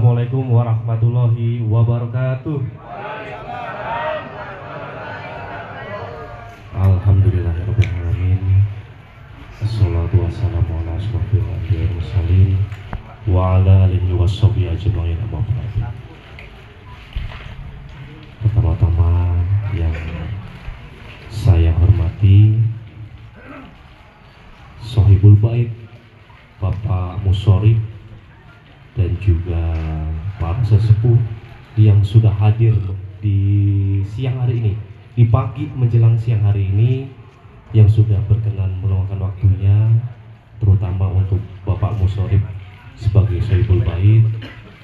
Assalamualaikum warahmatullahi wabarakatuh. Alhamdulillahirrahmanirrahim. Assalatu wassalamu ala asyrofil anbiya'i wal mursalin wa ala alihi washabihi ajma'in, amma ba'du. Pertama-tama yang saya hormati Sohibul Bait Bapak Musyarif dan juga para sesepuh yang sudah hadir di siang hari ini, di pagi menjelang siang hari ini, yang sudah berkenan meluangkan waktunya, terutama untuk Bapak Musyarif sebagai Sohibul Bait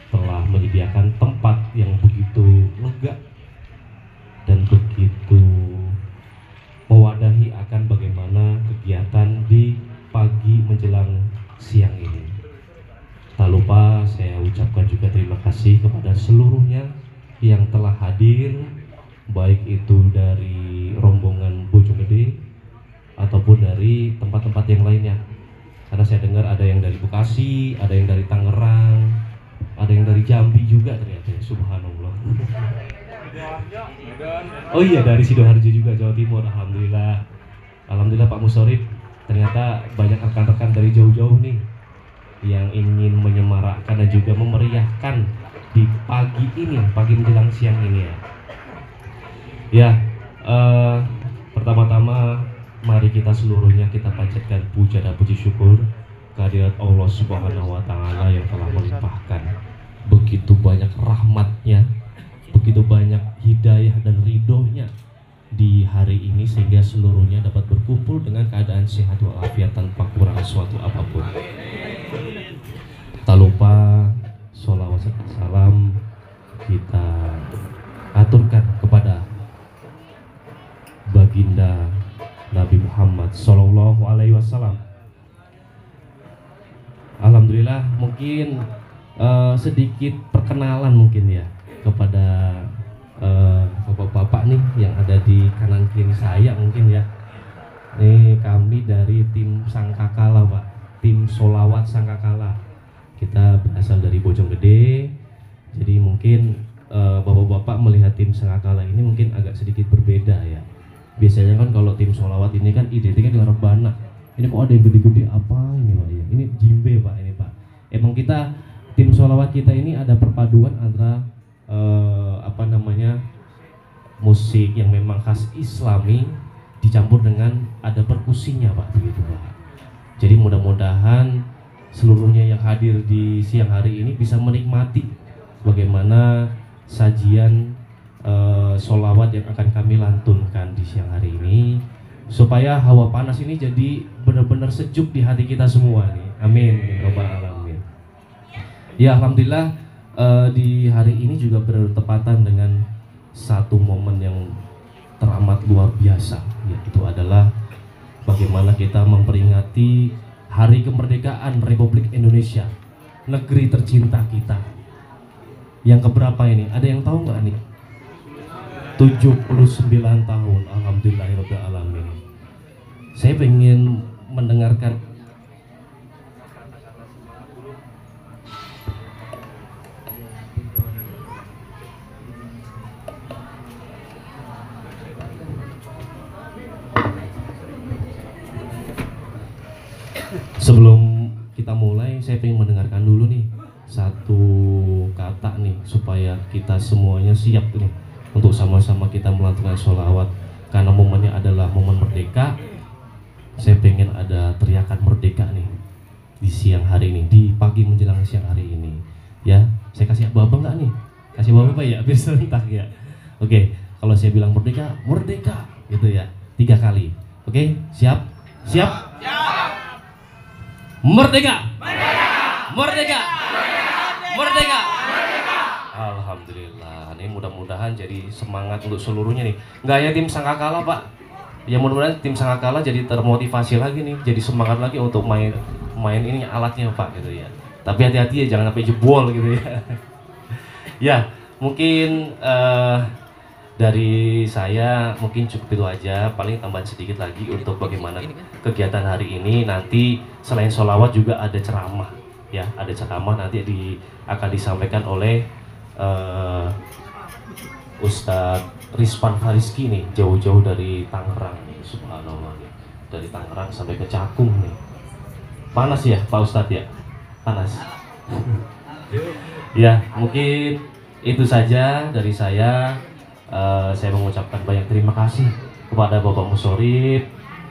telah menyediakan tempat yang begitu lega dan begitu mewadahi akan bagaimana kegiatan di pagi menjelang siang ini. Tak lupa saya ucapkan juga terima kasih kepada seluruhnya yang telah hadir, baik itu dari rombongan Bojonggede ataupun dari tempat-tempat yang lainnya. Karena saya dengar ada yang dari Bekasi, ada yang dari Tangerang, ada yang dari Jambi juga ternyata. Subhanallah. Oh iya, dari Sidoarjo juga, Jawa Timur. Alhamdulillah. Alhamdulillah Pak Musyarif, ternyata banyak rekan-rekan dari jauh-jauh nih yang ingin menyemarakkan dan juga memeriahkan di pagi ini, pagi menjelang siang ini ya. Ya, pertama-tama mari kita seluruhnya kita panjatkan puja dan puji syukur kehadirat Allah Subhanahu wa Ta'ala yang telah melimpahkan begitu banyak rahmatnya, begitu banyak hidayah dan ridhonya di hari ini, sehingga seluruhnya dapat berkumpul dengan keadaan sehat walafiat tanpa kurang suatu apapun. Tak lupa sholawat serta salam kita aturkan kepada baginda Nabi Muhammad Sallallahu Alaihi Wasallam. Alhamdulillah, mungkin sedikit perkenalan mungkin ya kepada bapak-bapak nih yang ada di kanan kiri saya mungkin ya. Ini kami dari tim Sangkakala Pak, tim Sholawat Sangkakala. Kita berasal dari Bojonggede. Jadi mungkin bapak-bapak melihat tim Sangkakala ini mungkin agak sedikit berbeda ya. Biasanya kan kalau tim Sholawat ini kan identiknya dengan rebana. Ini kok ada yang gede-gede apa ini Pak ya? Ini jimbe Pak ini Pak. Emang kita tim Sholawat kita ini ada perpaduan antara musik yang memang khas Islami dicampur dengan ada perkusinya Pak, begitu Pak. Jadi mudah-mudahan seluruhnya yang hadir di siang hari ini bisa menikmati bagaimana sajian sholawat yang akan kami lantunkan di siang hari ini, supaya hawa panas ini jadi benar-benar sejuk di hati kita semua nih. Amin ya rabbal alamin. Ya alhamdulillah, di hari ini juga bertepatan dengan satu momen yang teramat luar biasa, yaitu adalah bagaimana kita memperingati Hari Kemerdekaan Republik Indonesia, negeri tercinta kita. Yang keberapa ini? Ada yang tahu nggak nih? 79 tahun. Alhamdulillahirabbil alamin. Saya pengen mendengarkan sebelum kita mulai, saya pengen mendengarkan dulu nih satu kata nih supaya kita semuanya siap nih untuk sama-sama kita melantunkan sholawat. Karena momennya adalah momen merdeka, saya pengen ada teriakan merdeka nih di siang hari ini, di pagi menjelang siang hari ini. Ya, saya kasih abang nggak nih? Kasih abang ya, biar serentak ya. Oke, kalau saya bilang merdeka, merdeka gitu ya, 3 kali. Oke, siap? Siap? Merdeka! Merdeka! Merdeka! Merdeka! Merdeka! Alhamdulillah, ini mudah-mudahan jadi semangat untuk seluruhnya nih. Nggak ya tim Sangkakala Pak? Ya mudah-mudahan tim Sangkakala jadi termotivasi lagi nih, jadi semangat lagi untuk main ini alatnya Pak gitu ya. Tapi hati-hati ya, jangan sampai jebol gitu ya. Ya, mungkin dari saya mungkin cukup itu aja, paling tambahan sedikit lagi untuk bagaimana kegiatan hari ini. Nanti selain sholawat juga ada ceramah ya, ada ceramah nanti akan disampaikan oleh Ustadz Rizwan Fariski nih, jauh-jauh dari Tangerang nih, subhanallah nih. Dari Tangerang sampai ke Cakung nih. Panas ya Pak Ustadz ya? Panas. Ya, mungkin itu saja dari saya. Saya mengucapkan banyak terima kasih kepada Bapak Musorib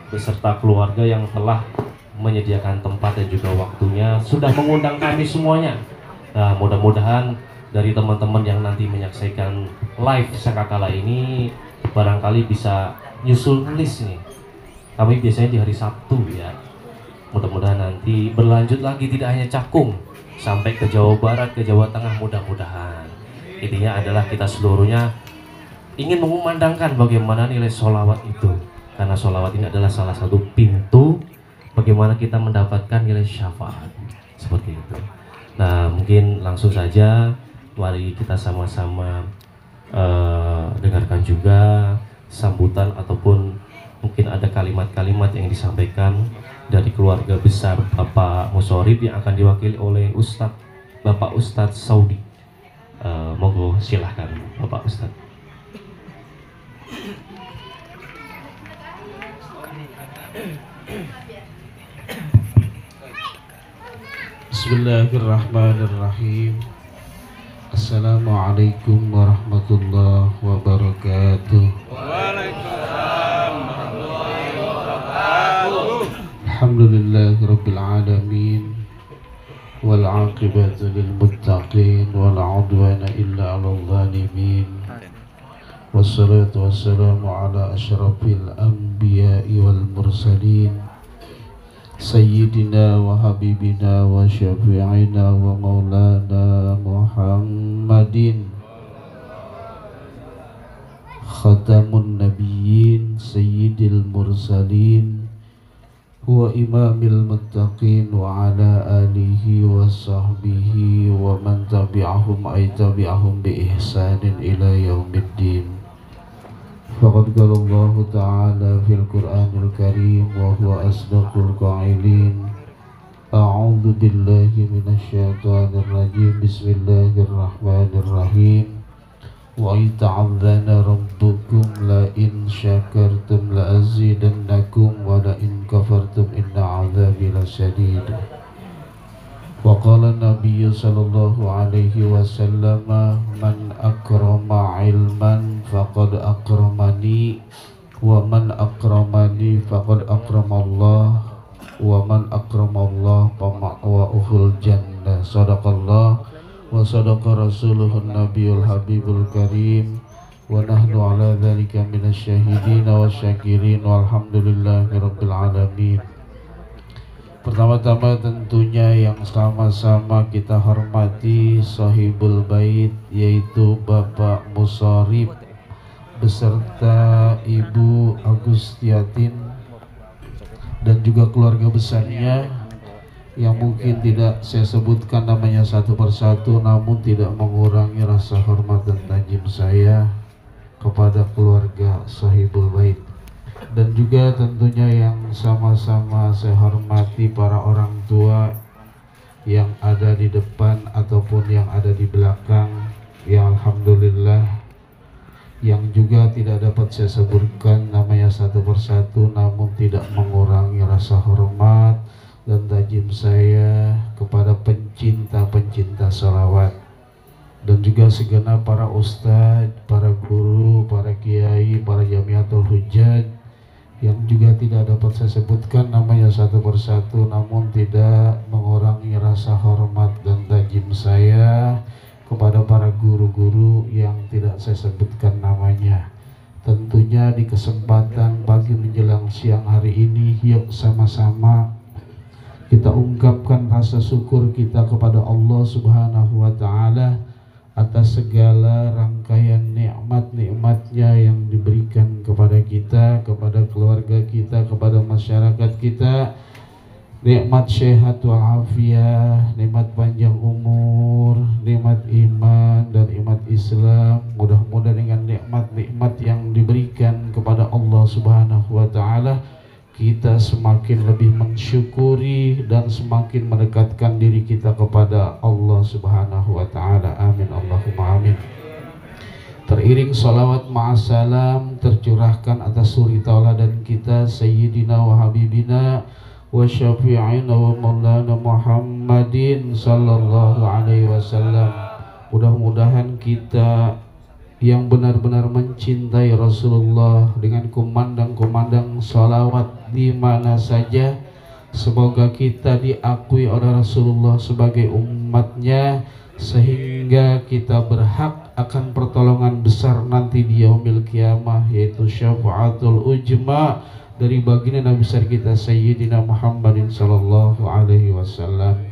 beserta keluarga yang telah menyediakan tempat dan juga waktunya, sudah mengundang kami semuanya. Nah, mudah-mudahan dari teman-teman yang nanti menyaksikan live Sangkakala ini barangkali bisa nyusul list nih. Kami biasanya di hari Sabtu ya. Mudah-mudahan nanti berlanjut lagi, tidak hanya Cakung, sampai ke Jawa Barat, ke Jawa Tengah, mudah-mudahan. Intinya adalah kita seluruhnya ingin mengumandangkan bagaimana nilai sholawat itu, karena sholawat ini adalah salah satu pintu bagaimana kita mendapatkan nilai syafaat, seperti itu. Nah, mungkin langsung saja mari kita sama-sama dengarkan juga sambutan ataupun mungkin ada kalimat-kalimat yang disampaikan dari keluarga besar Bapak Musorib yang akan diwakili oleh Bapak Ustadz Saudi. Monggo silahkan Bapak Ustadz. Bismillahirrahmanirrahim. Assalamualaikum warahmatullahi wabarakatuh. Waalaikumsalam warahmatullahi wabarakatuh. Alhamdulillahirabbil alamin wal 'aqibatu lil muttaqin wal 'udwana illa 'alal zalimin. Wassalatu wassalamu ala asyrafil anbiya'i wal mursalin Sayyidina wa habibina wa syafi'ina wa maulana Muhammadin Khatamun nabiyyin sayyidil mursalin huwa imamil muttaqin wa ala alihi wa sahbihi wa man tabi'ahum bi ihsanin ila yaumiddin. Faqad qala Allah Ta'ala fil Qur'anil Karim wa huwa asdaqul qa'ilin. A'udzu billahi minasyaitonir rajim. Bismillahirrahmanirrahim. Wa ta'adzana rabbukum la in syakartum la azidannakum wa la in kafartum inna 'adzabi lasyadid. Wa qala Nabi sallallahu alaihi wasallam man akrama ilman faqad akramani wa man akramani faqad akramallah wa man akramallah fama'wahul jannah. Sadaqallah wa sadaqa rasuluhun nabiyul habibul karim wa nahnu ala dhalika minasyahidin wa syakirin walhamdulillahi rabbil alamin. Pertama-tama tentunya yang sama-sama kita hormati sahibul bait, yaitu Bapak Musorib beserta Ibu Agustiatin dan juga keluarga besarnya yang mungkin tidak saya sebutkan namanya satu persatu, namun tidak mengurangi rasa hormat dan tajim saya kepada keluarga sahibul bait. Dan juga tentunya yang sama-sama saya hormati para orang tua yang ada di depan ataupun yang ada di belakang, ya alhamdulillah, yang juga tidak dapat saya sebutkan namanya satu persatu, namun tidak mengurangi rasa hormat dan tajim saya kepada pencinta-pencinta sholawat, dan juga segenap para ustadz, para guru, para kiai, para jamiatul hujjaj yang juga tidak dapat saya sebutkan namanya satu persatu, namun tidak mengurangi rasa hormat dan tajim saya kepada para guru-guru yang tidak saya sebutkan namanya. Tentunya di kesempatan pagi menjelang siang hari ini, yuk sama-sama kita ungkapkan rasa syukur kita kepada Allah Subhanahu wa Ta'ala atas segala rangkaian nikmat-nikmatnya yang diberikan kepada kita, kepada keluarga kita, kepada masyarakat kita. Nikmat sehat walafiat, nikmat panjang umur, nikmat iman dan nikmat Islam. Mudah-mudahan dengan nikmat-nikmat yang diberikan kepada Allah Subhanahu wa Ta'ala, kita semakin lebih mensyukuri dan semakin mendekatkan diri kita kepada Allah Subhanahu wa Ta'ala. Amin Allahumma amin. Teriring salawat ma'asalam tercurahkan atas suri tauladan kita Sayyidina wa Habibina wa Syafi'ina wa Maulana Muhammadin sallallahu alaihi wasallam. Mudah-mudahan kita yang benar-benar mencintai Rasulullah dengan kumandang-kumandang salawat di mana saja, semoga kita diakui oleh Rasulullah sebagai umatnya sehingga kita berhak akan pertolongan besar nanti di yaumil kiamah, yaitu syafaatul ujma dari baginda Nabi besar kita Sayyidina Muhammadin sallallahu alaihi wasallam.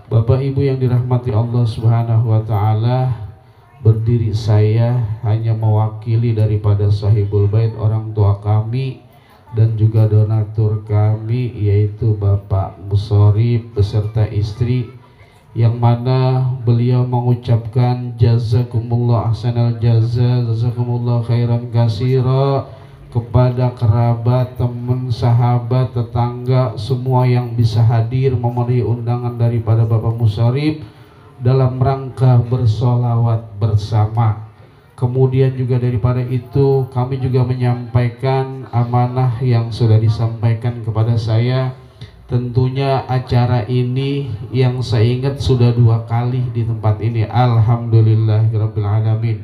Bapak Ibu yang dirahmati Allah Subhanahu wa Ta'ala, berdiri saya hanya mewakili daripada sahibul bait, orang tua kami dan juga donatur kami, yaitu Bapak Musharif beserta istri, yang mana beliau mengucapkan jazakumullah ahsanal jaza, jazakumullah khairan katsira kepada kerabat, teman, sahabat, tetangga, semua yang bisa hadir memenuhi undangan daripada Bapak Musharif dalam rangka bersolawat bersama. Kemudian juga daripada itu kami juga menyampaikan amanah yang sudah disampaikan kepada saya. Tentunya acara ini yang saya ingat sudah 2 kali di tempat ini, alhamdulillahirabbil alamin.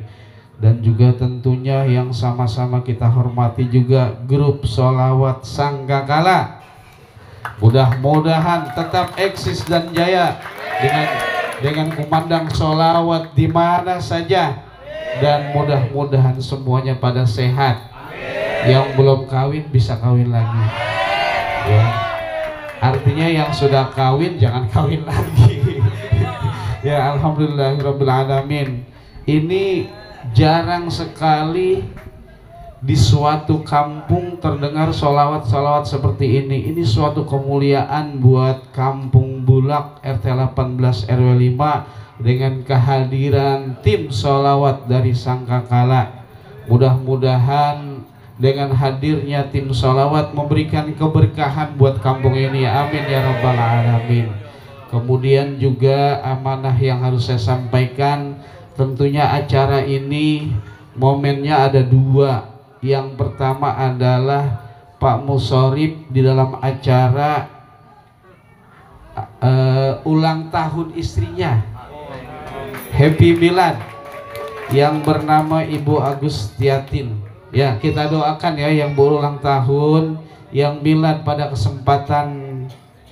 Dan juga tentunya yang sama-sama kita hormati juga grup solawat Sangkakala. Mudah-mudahan tetap eksis dan jaya dengan kumandang solawat di mana saja, dan mudah-mudahan semuanya pada sehat. Yang belum kawin bisa kawin lagi, ya. Artinya yang sudah kawin jangan kawin lagi. Ya, alhamdulillahirabbil alamin. Ini jarang sekali di suatu kampung terdengar solawat-solawat seperti ini. Ini suatu kemuliaan buat Kampung Bulak RT 18 RW 5 dengan kehadiran tim solawat dari Sangkakala. Mudah-mudahan dengan hadirnya tim solawat memberikan keberkahan buat kampung ini. Amin ya rabbal alamin. Kemudian juga amanah yang harus saya sampaikan, tentunya acara ini momennya ada 2. Yang pertama adalah Pak Musharif di dalam acara ulang tahun istrinya, Happy Milad, yang bernama Ibu Agustiatin. Ya, kita doakan ya yang berulang tahun, yang milad pada kesempatan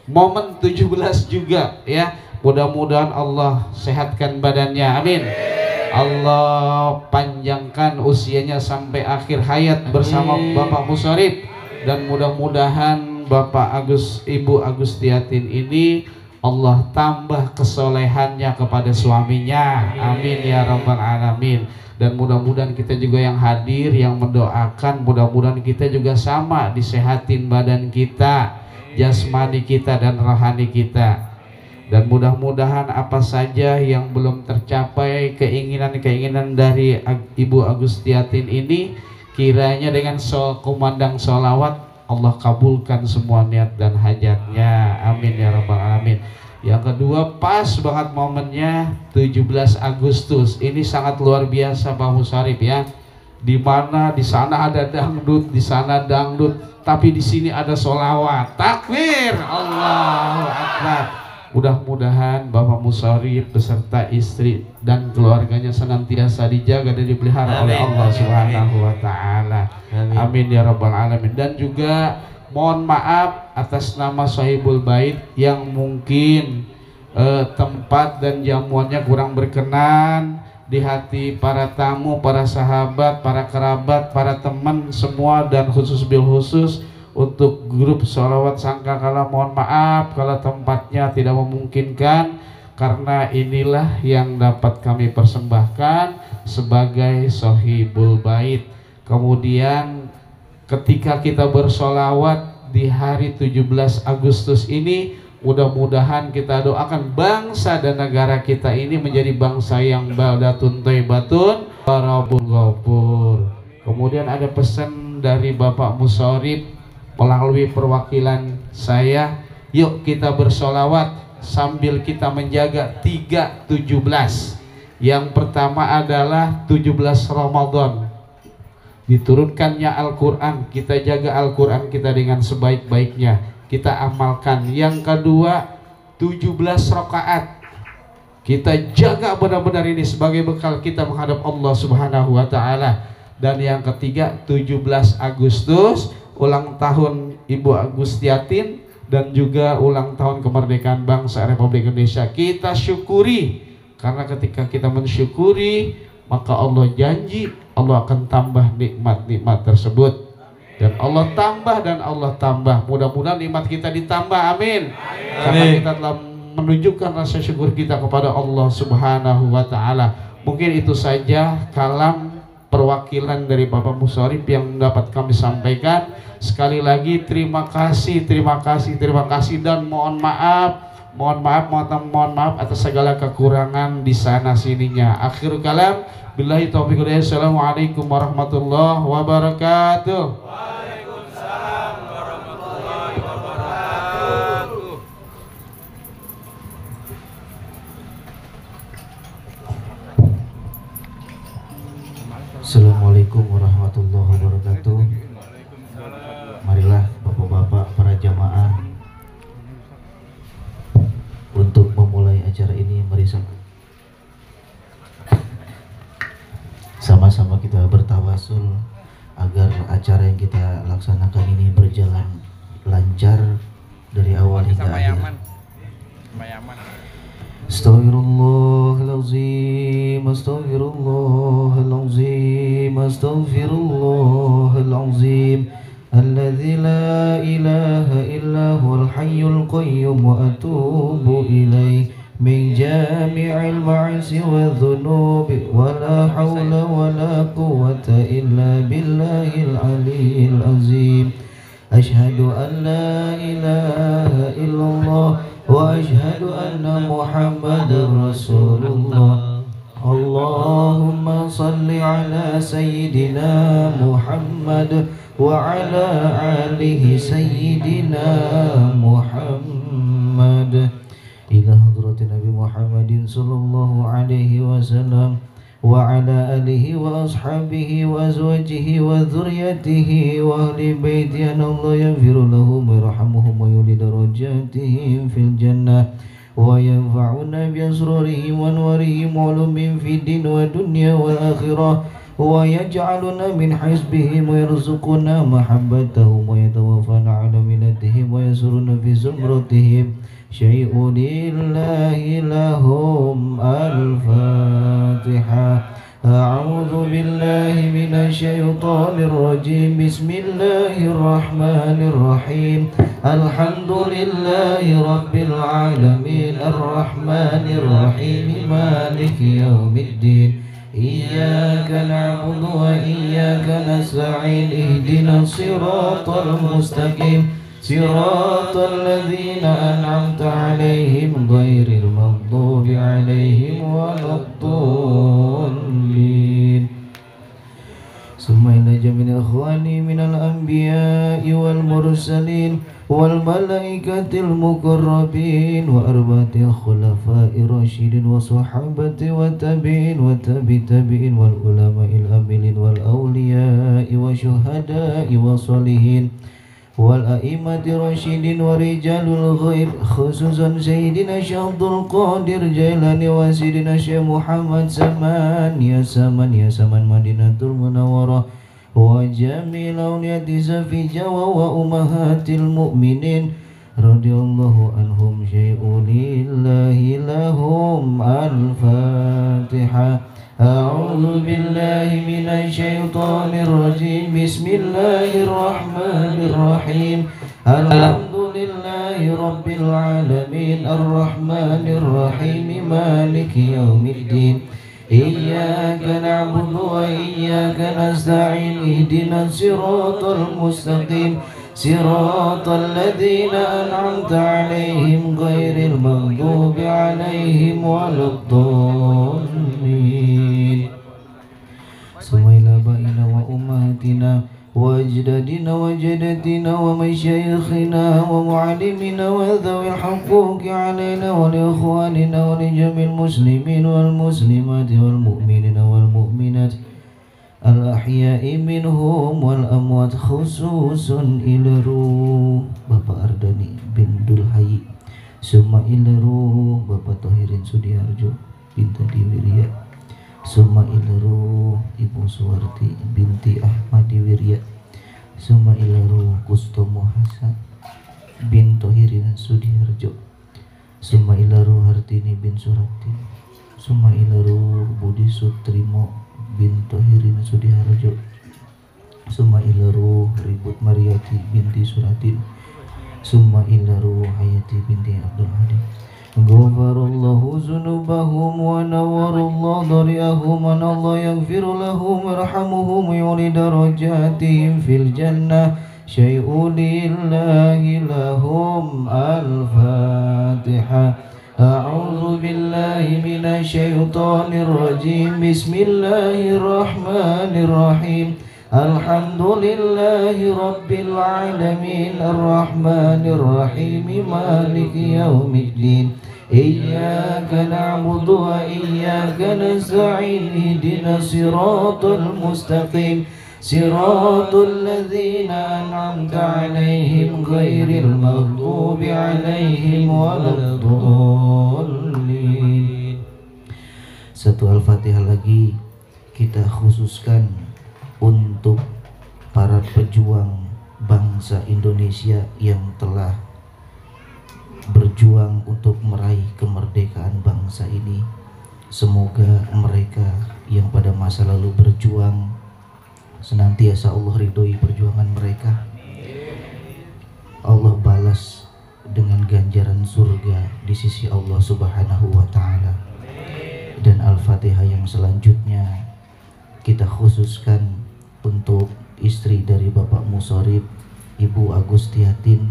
momen 17 juga ya. Mudah-mudahan Allah sehatkan badannya, amin. Allah panjangkan usianya sampai akhir hayat bersama Bapak Musharif, dan mudah-mudahan Ibu Agustiatin ini Allah tambah kesolehannya kepada suaminya, amin ya rabbal alamin. Dan mudah-mudahan kita juga yang hadir yang mendoakan, mudah-mudahan kita juga sama disehatin badan kita, jasmani kita dan rohani kita. Dan mudah-mudahan apa saja yang belum tercapai, keinginan-keinginan dari Ibu Agustiatin ini, kiranya dengan kumandang sholawat Allah kabulkan semua niat dan hajatnya, amin ya rabbal alamin. Yang kedua, pas banget momennya 17 Agustus. Ini sangat luar biasa Pak Musharif ya. Di mana di sana ada dangdut, di sana dangdut, tapi di sini ada sholawat. Takbir, Allahu Akbar. Mudah-mudahan Bapak Musharif beserta istri dan keluarganya senantiasa dijaga dan dipelihara oleh Allah Subhanahu wa Ta'ala. Amin ya rabbal alamin. Dan juga mohon maaf atas nama sahibul bait yang mungkin tempat dan jamuannya kurang berkenan di hati para tamu, para sahabat, para kerabat, para teman semua, dan khusus bil khusus untuk grup sholawat Sangkakala. Mohon maaf kalau tempatnya tidak memungkinkan, karena inilah yang dapat kami persembahkan sebagai sahibul bait. Kemudian ketika kita bersholawat di hari 17 Agustus ini, mudah-mudahan kita doakan bangsa dan negara kita ini menjadi bangsa yang baldatun thayyibatun warabun ghafur. Kemudian ada pesan dari Bapak Musharif melalui perwakilan saya, yuk kita bersolawat sambil kita menjaga 3.17. Yang pertama adalah 17 Ramadan, diturunkannya Al-Quran, kita jaga Al-Quran kita dengan sebaik-baiknya, kita amalkan. Yang kedua 17 rakaat, kita jaga benar-benar ini sebagai bekal kita menghadap Allah Subhanahu wa Ta'ala. Dan yang ketiga 17 Agustus, ulang tahun Ibu Agustiatin dan juga ulang tahun kemerdekaan bangsa Republik Indonesia. Kita syukuri, karena ketika kita mensyukuri maka Allah janji Allah akan tambah nikmat-nikmat tersebut, dan Allah tambah dan Allah tambah. Mudah-mudahan nikmat kita ditambah, amin. Karena kita telah menunjukkan rasa syukur kita kepada Allah Subhanahu wa Ta'ala. Mungkin itu saja kalam perwakilan dari Bapak Musharif yang dapat kami sampaikan. Sekali lagi terima kasih dan mohon maaf atas segala kekurangan di sana sininya. Akhirul kalam, billahi taufiq wal hidayah. Assalamualaikum warahmatullahi wabarakatuh. Waalaikumsalam warahmatullahi wabarakatuh. Assalamualaikum warahmatullahi wabarakatuh. Marilah bapak-bapak para jamaah untuk memulai acara ini, mari sama-sama kita bertawasul agar acara yang kita laksanakan ini berjalan lancar dari awal hingga akhir. Astaghfirullahalazim, astaghfirullahalazim, astaghfirullahalazim, alladzi la ilaha illa huwal hayyul qayyum wa atubu ilaih min jami'il ma'asi wa dhunubi wa la hawla wa la quwwata illa billahil aliyyil azim. Ashhadu an la ilaha illallah wa ashhadu anna Muhammadar Rasulullah. Allahumma salli ala sayyidina Muhammad wa ala alihi sayyidina Muhammad. Ila hadratin Nabi Muhammadin sallallahu alaihi wasallam wa ala alihi wa ashabihi wa azwajihi wa dhurriyyatihi wa ahli baiti, Allah yaghfiru lahum wa yarhamuhum wa yuli darajatihim fil jannah wa yanfa'una bi asrarihim wa anwarihim wa ulumihim fid din wa dunya wal akhirah wa yaj'aluna min hizbihim wa yarzuquna mahabbatahum wa yatawaffana ala millatihim wa yasuruna fi zumratihim. Syai'un lillahi lahum. Al-Fatihah. A'udzu billahi minasy syaithanir rajim. Bismillahirrahmanirrahim. Alhamdulillahi rabbil alamin, arrahmanir rahim, maliki yaumiddin. Iyyaka na'budu wa iyyaka nasta'in. Ihdinas siratal mustaqim, siratal ladzina an'amta 'alaihim ghairil maghdubi 'alaihim waladdallin. Summa ila jamil ikhwani minal anbiya'i wal mursalin wal malaikatil muqarrabin wa arba'ati khulafa'ir rasyidin wa sahabati wa tabi'in wa tabi'in wal ulama'il amilin wal awliya'i wa syuhada'i wa sholihin wal a'immati rasyidin wa rijalul ghaib, khususan Sayyidina Syekh Abdul Qadir Jailani wa Sayyidina Syekh Muhammad Saman ya Saman Madinatul Munawwarah wa jamil awliyati Safi Jawa wa ummahatil mu'minin radhiyallahu anhum. Syai'un lillahi lahum. Al-Fatihah. A'udzu billahi minasy syaithanir rajim. Bismillahirrahmanirrahim. Alhamdulillahi rabbil alamin, arrahmanir rahim, maliki yaumiddin. Iyyaka na'budu wa iyyaka nasta'in. Ihdinas siratal mustaqim, siratal ladzina an'amta 'alaihim ghairil maghdubi 'alaihim waladdallin. Sumaila ba'ina wa ummatina وأجدادنا وجدتنا ومشايخنا ومعلمنا وذوي الحقوق علينا ولإخواننا ولجميع المسلمين والمسلمات والمؤمنين والمؤمنات الأحياء منهم والأموات خصوصا إلى روح Bapak Ardani bin Dulhayi, summa ila ruh Bapak Tohirin Sudiharjo binti Wirya, summa ila ruh Ibu Suwarti binti Ahmadi Wirya, summa ila ruh Kustomo Hasan bin Tohirin Sudiharjo, summa ila ruh Hartini bin Surati, summa ila ruh Budi Sutrimo bin Tohirin Sudiharjo, summa ila ruh Ribut Mariati binti Suratin, summa ila ruh Hayati binti Abdul Hadim. Ghafarallahu zunubahum wa nawarallahu dariahum wa Allah yaghfiru lahum warhamuhum wa yuli darajatihim fil jannah syai'un lillahi lahum. Al-Fatiha. A'udzu billahi minasy syaithanir rajim. Bismillahirrahmanirrahim. Alhamdulillahi rabbil alamin arrahmanir rahim maliki yaumiddin. Iyyaka na'budu wa iyyaka nasta'in ihdinas siratal mustaqim siratal ladzina an'amta 'alaihim ghairil maghdubi 'alaihim waladdallin. Satu Al-Fatihah lagi kita khususkan untuk para pejuang bangsa Indonesia yang telah berjuang untuk meraih kemerdekaan bangsa ini. Semoga mereka yang pada masa lalu berjuang senantiasa Allah ridhoi perjuangan mereka. Allah balas dengan ganjaran surga di sisi Allah Subhanahu wa taala. Dan Al-Fatihah yang selanjutnya kita khususkan untuk istri dari Bapak Musorib, Ibu Agustiatin,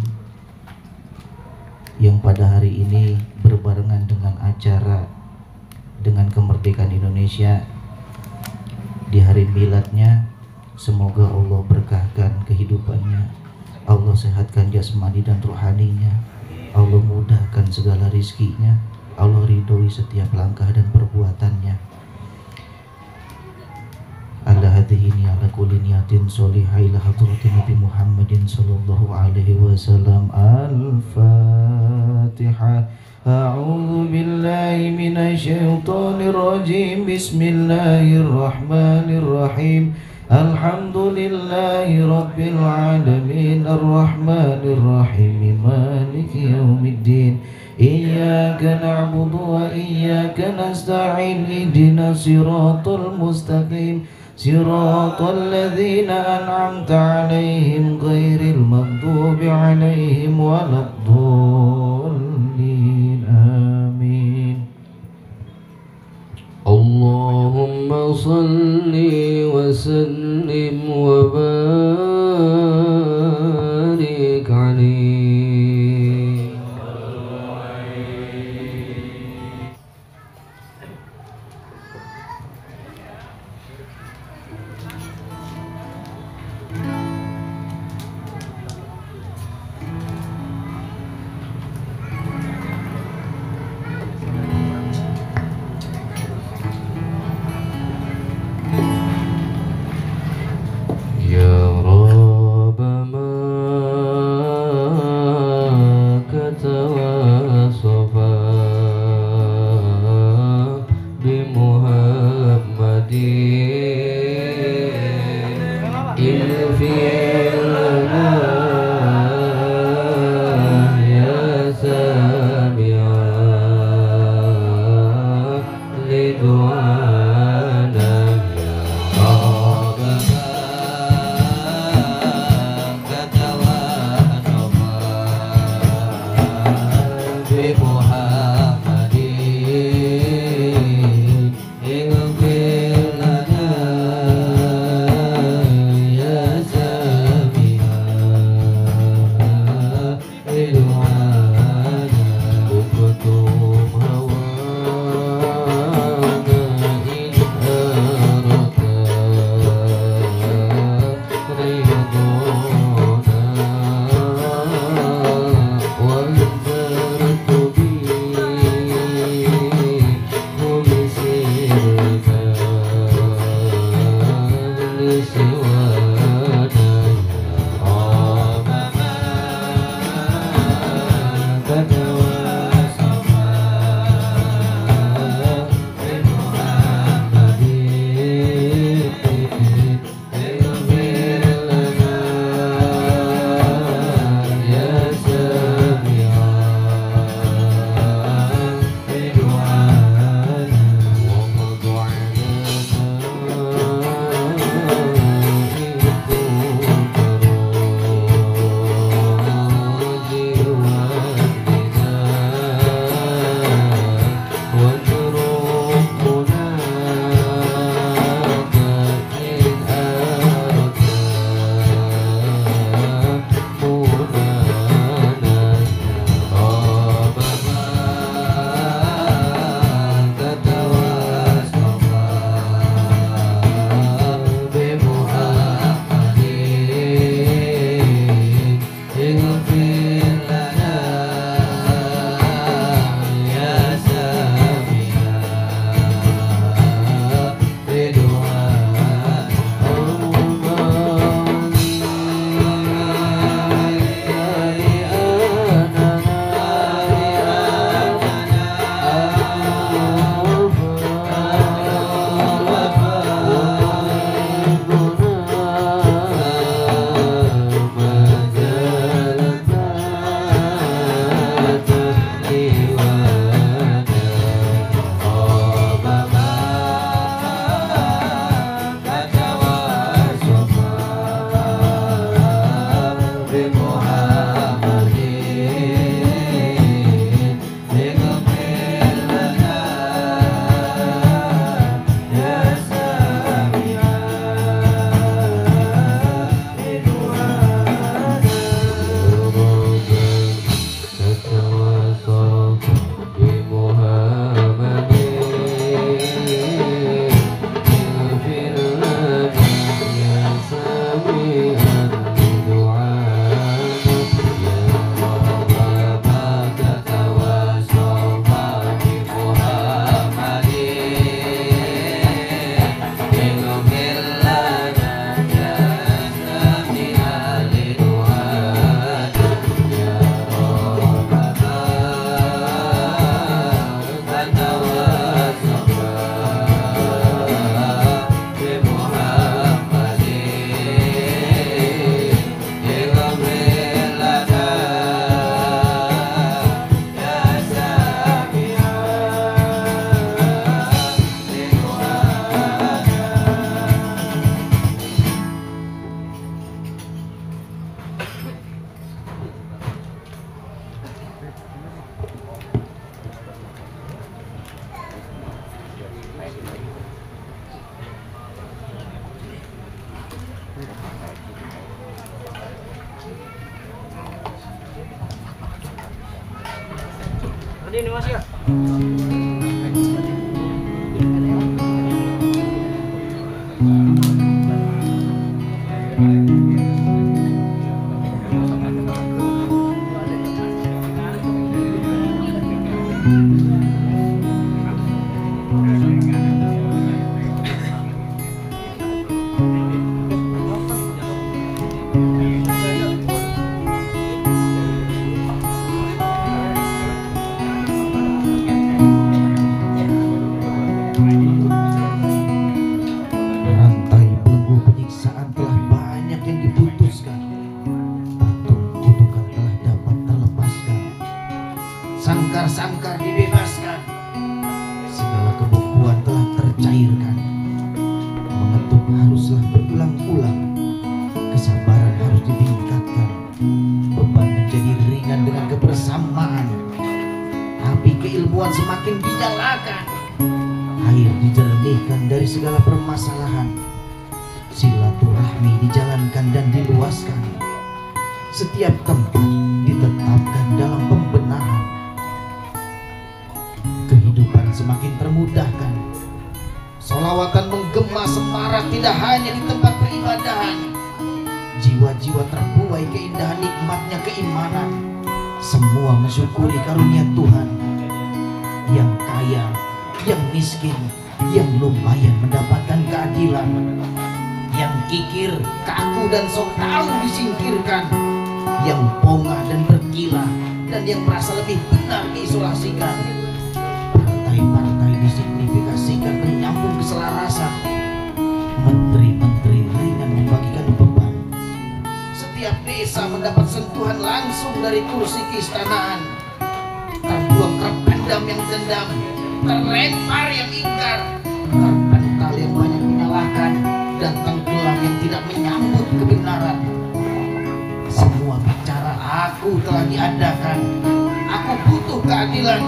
yang pada hari ini berbarengan dengan acara dengan kemerdekaan Indonesia di hari miladnya. Semoga Allah berkahkan kehidupannya, Allah sehatkan jasmani dan rohaninya, Allah mudahkan segala rizkinya, Allah ridhoi setiap langkah dan perbuatannya. Ala hadhihi ala kulli niyatin sholihah ila hadrati Nabi Muhammadin sallallahu alaihi wasallam. Al-Fatihah. A'udzu billahi minasy syaithanir rajim. Bismillahirrahmanirrahim. Alhamdulillahi rabbil alamin arrahmanir rahim maliki yaumiddin. Iyyaka na'budu wa iyyaka nasta'in ihdinas siratal mustaqim siratal ladzina an'amta 'alaihim ghairil maghdubi 'alaihim waladdallin. Amin. Allahumma shalli wa sallim wa barik 'alaihi. ini Mas ya. Rantai belenggu penyiksaan telah banyak yang diputuskan, patung kutukan telah dapat terlepaskan, sangkar-sangkar dibebaskan, segala kebekuan telah tercairkan. Mengetuk haruslah berulang-ulang, kesabaran harus ditingkatkan, beban menjadi ringan dengan kebersamaan, api keilmuan semakin dinyalakan, air dijernihkan dari segala permasalahan, silaturahmi dijalankan dan diluaskan, setiap tempat ditetapkan dalam pembenahan, kehidupan semakin termudahkan, sholawatan menggema semarak tidak hanya di tempat peribadahan, jiwa-jiwa terbuai keindahan nikmatnya keimanan, semua mensyukuri karunia Tuhan, yang kaya, yang miskin, yang lumayan mendapatkan keadilan, yang kikir, kaku dan sok tahu disingkirkan, yang pongah dan berkilah, dan yang merasa lebih benar diisolasikan. Partai-partai disignifikasikan menyambung keselarasan, menteri-menteri ringan membagikan beban, setiap desa mendapat sentuhan langsung dari kursi keistanaan, terbuang terpendam yang dendam, terlempar yang ingkar, terpental yang banyak menyalahkan, dan tenggelam yang tidak menyambut kebenaran. Semua bicara aku telah diadakan, aku butuh keadilan,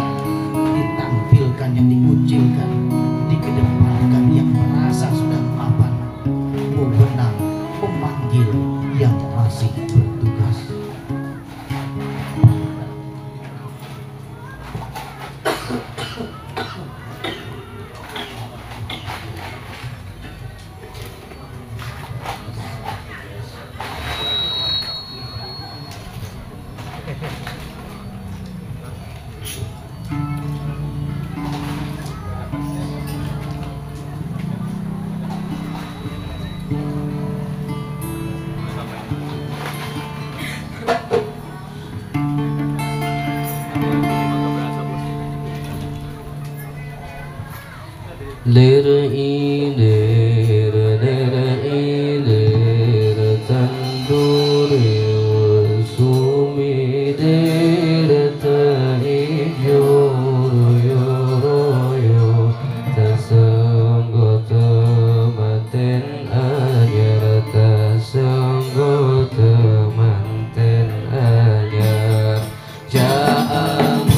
ditampilkan yang dikucilkan, dikedepankan yang merasa sudah mapan, wewenang memanggil yang masih bertugas. Lere lere lere tandure sumi lere taijo yo tasanggota manten anyar tasanggota manten anyar Ja'angon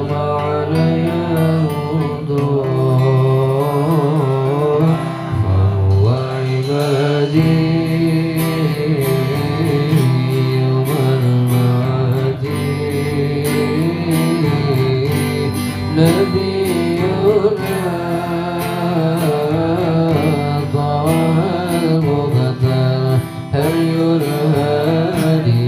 معنا يهود فهو عبادي يوم المعاد نبينا طه المختار هي الهادي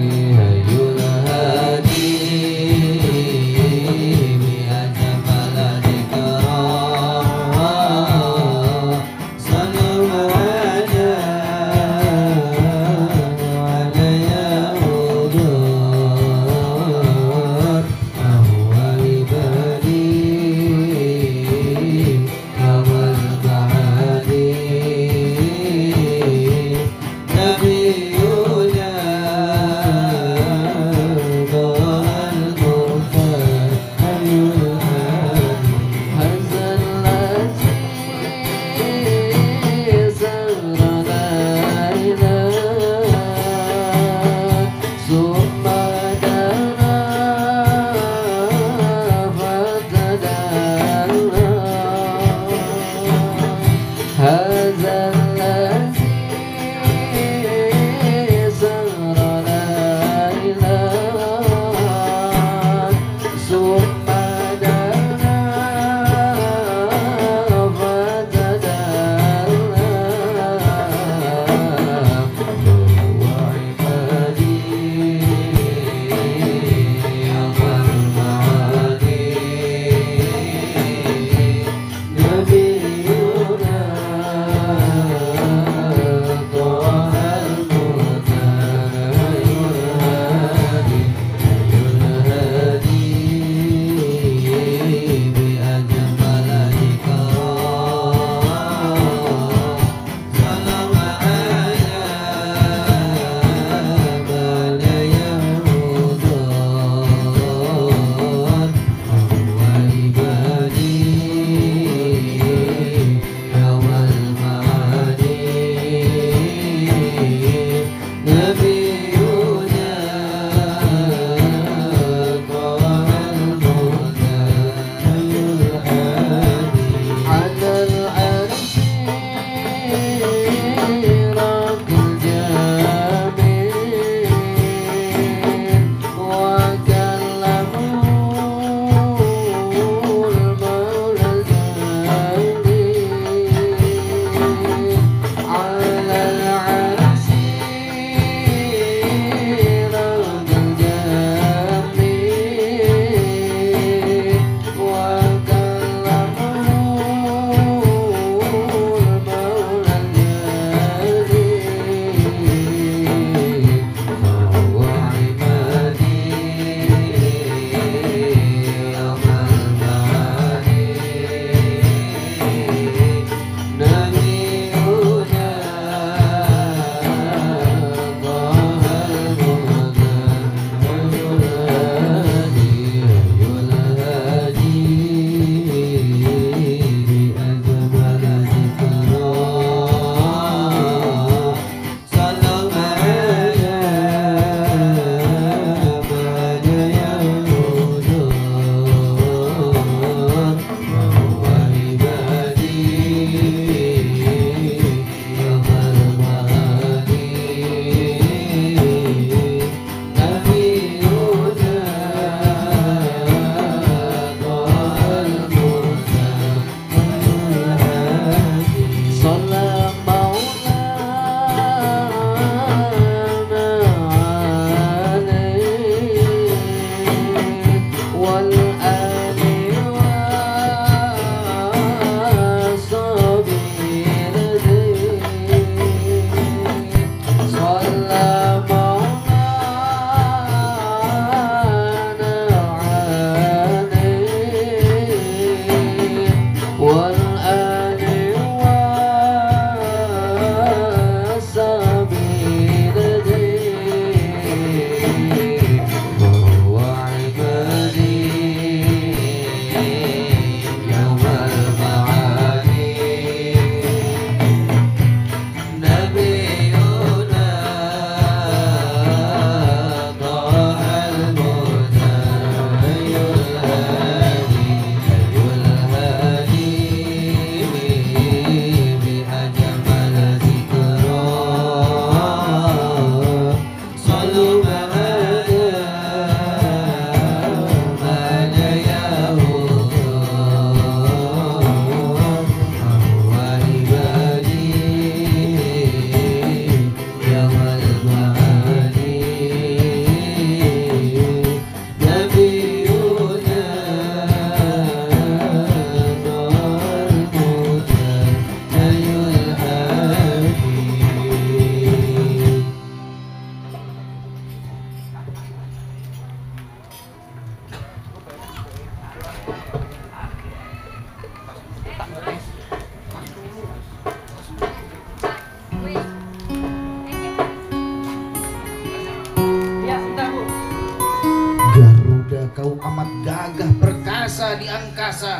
bangsa di angkasa.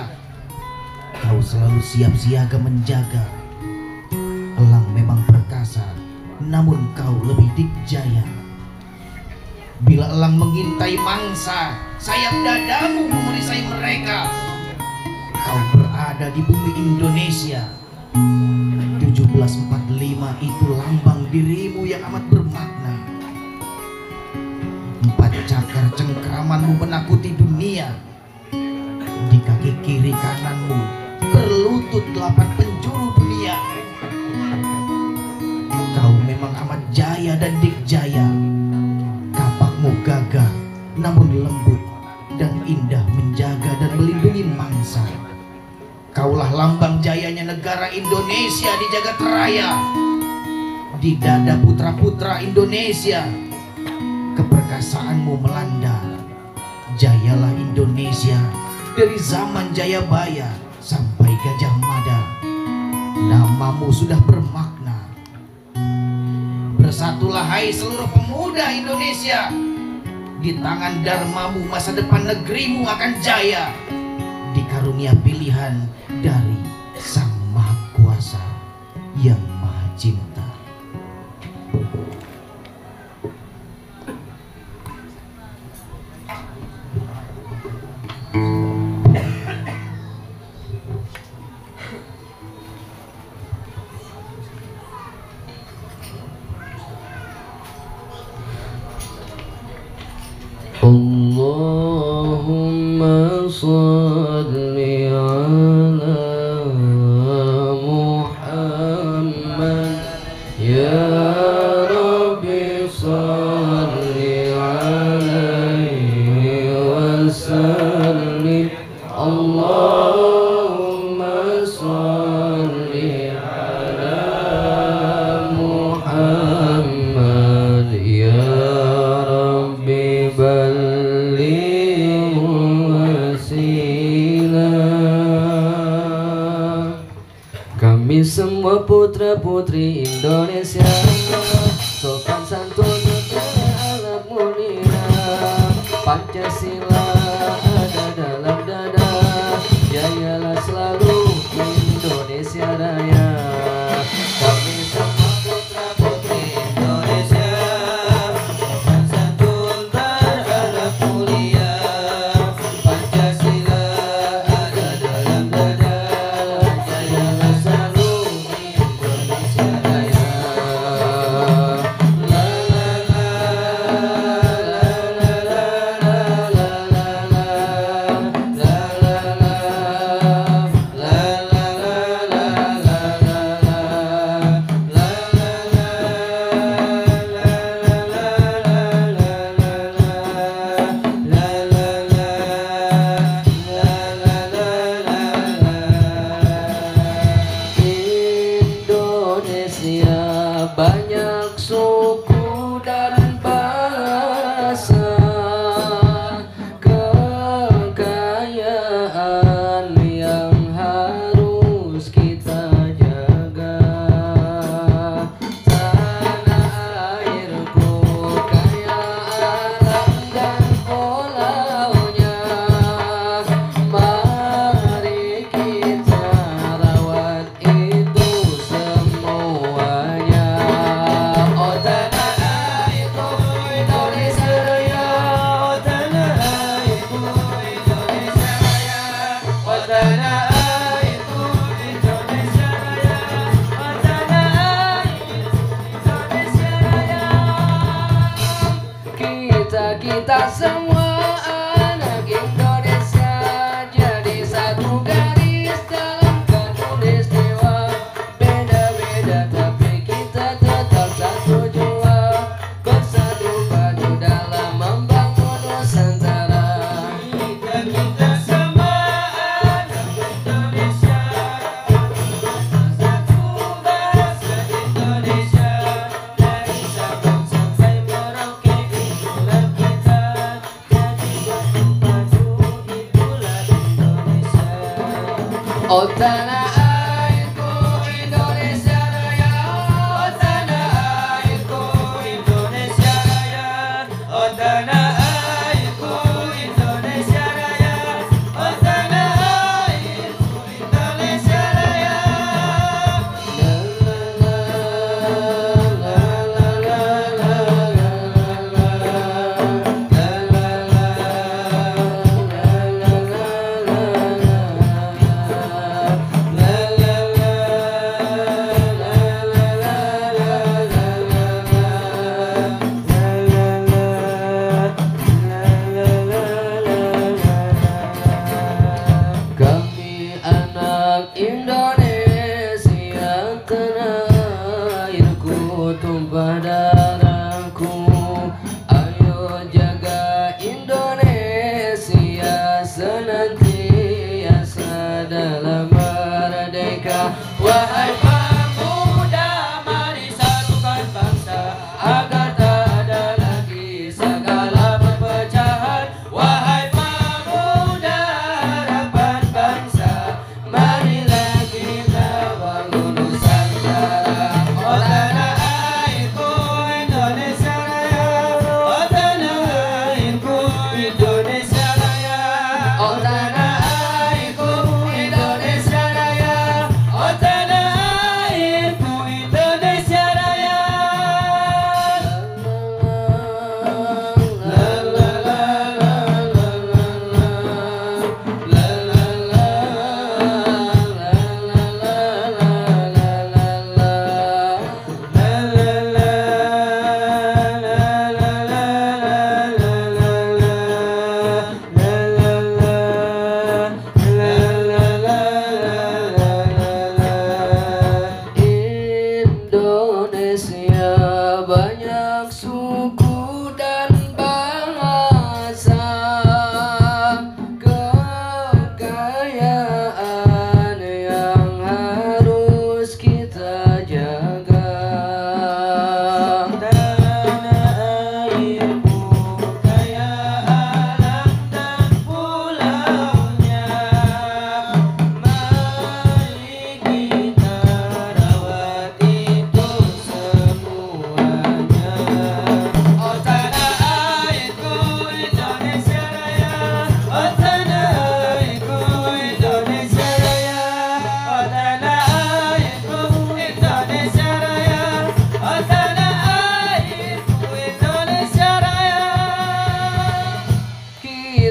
Kau selalu siap siaga menjaga. Elang memang perkasa, namun kau lebih dikjaya. Bila elang mengintai mangsa, sayap dadamu memerisai mereka. Kau berada di bumi Indonesia. 1745 itu lambang dirimu yang amat bermakna. 4 cakar cengkramanmu menakuti dunia. Di kaki kiri kananmu berlutut 8 penjuru dunia. Kau memang amat jaya dan dikjaya. Kapakmu gagah namun lembut dan indah menjaga dan melindungi mangsa. Kaulah lambang jayanya negara Indonesia di jagat raya. Di dada putra-putra Indonesia keperkasaanmu melanda. Jayalah Indonesia dari zaman Jayabaya sampai Gajah Mada. Namamu sudah bermakna. Bersatulah hai seluruh pemuda Indonesia. Di tangan darmamu masa depan negerimu akan jaya. Dikarunia pilihan dari Sang Maha Kuasa yang Maha Cinta. Allahumma salli ala Muhammad ya Rabbi salli alaihi wa sallim. Allahumma salli ala Muhammad ya Rabbi balligh wasilah. Kami semua putra-putri Indonesia, sopan santun alam mulia, Pancasila ada dalam dada. Jayalah selalu Indonesia Raya. Kami semua putra-putri Indonesia, sopan santun alam mulia, Pancasila ada dalam dada. Jayalah selalu Indonesia Raya. La la la Indonesia banyak suku dan bahasa, kekayaan yang harus kita jaga. Tanah airku kaya alam dan pulaunya, mari kita rawat itu semuanya. Oh tanah airku Indonesia Raya, oh tanah airku Indonesia Raya, oh tanah airku Indonesia Raya, oh tanah airku Indonesia Raya. Kita semua anak Indonesia jadi satu garis dalam khatulistiwa. Beda-beda tapi kita tetap satu jua, bersatu padu dalam membangun Nusantara. Kita semua anak Indonesia, satu bangsa Indonesia. Dari Sabang sampai Merauke itulah kita, jadi satu padu itulah Indonesia. Oh tanah airku Indonesia Raya, oh tanah airku Indonesia Raya, oh tanah airku Indonesia Raya, oh tanah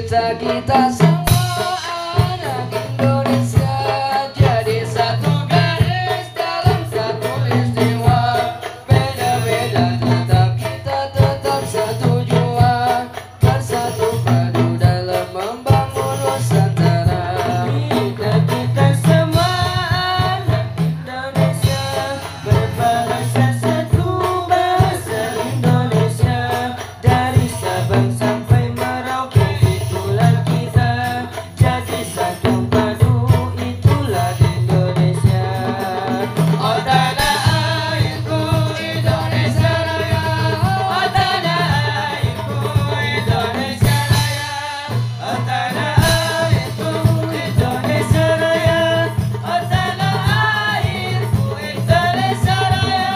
kita semua anak Indonesia jadi satu garis dalam satu istiwa. Beda-beda tetap kita tetap satu jua, bersatu padu dalam membangun Nusantara. Kita semua anak Indonesia berbahasa satu, bahasa Indonesia dari Sabang sampai Merauke. Itulah kita jadi satu padu, itulah Indonesia. Oh tanah airku Indonesia Raya, oh tanah airku Indonesia Raya, oh tanah airku Indonesia Raya, oh tanah airku Indonesia Raya.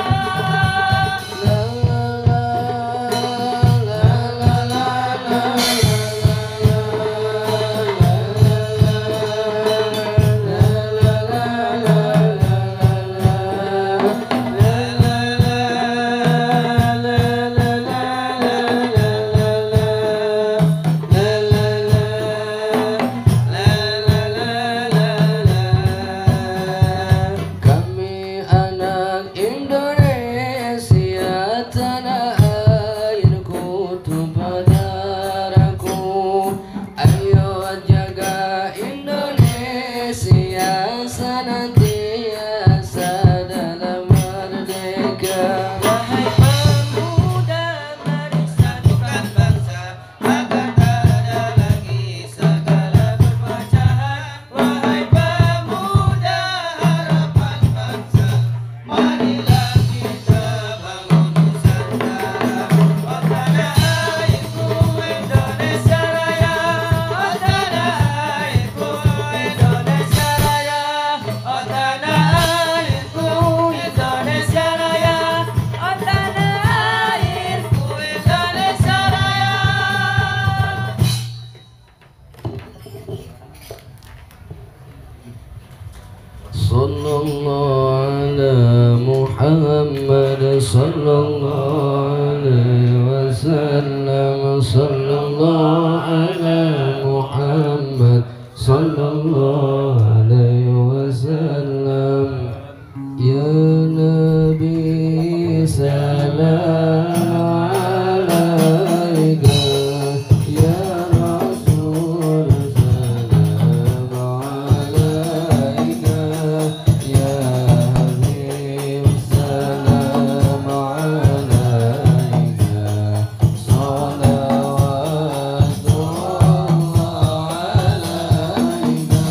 Kami anak Indonesia, tanah airku tumpah darahku. Ayo jaga Indonesia senantiasa dalam merdeka. Wahai pemuda, mari satukan bangsa agar tak ada lagi segala perpecahan. Wahai pemuda, harapan bangsa, marilah kita bangun Nusantara. Oh tanah airku Indonesia Raya, oh tanah airku Indonesia Raya, oh tanah airku Indonesia Raya, oh tanah airku Indonesia Raya. Sallallahu ala Muhammad sallallahu alaihi wasallam. Sallallahu ala Muhammad sallallahu alaihi wasallam. Ya Nabi salam alaika, ya Rasul salam alaika, ya Habib salam alaika, salawatullah alaika.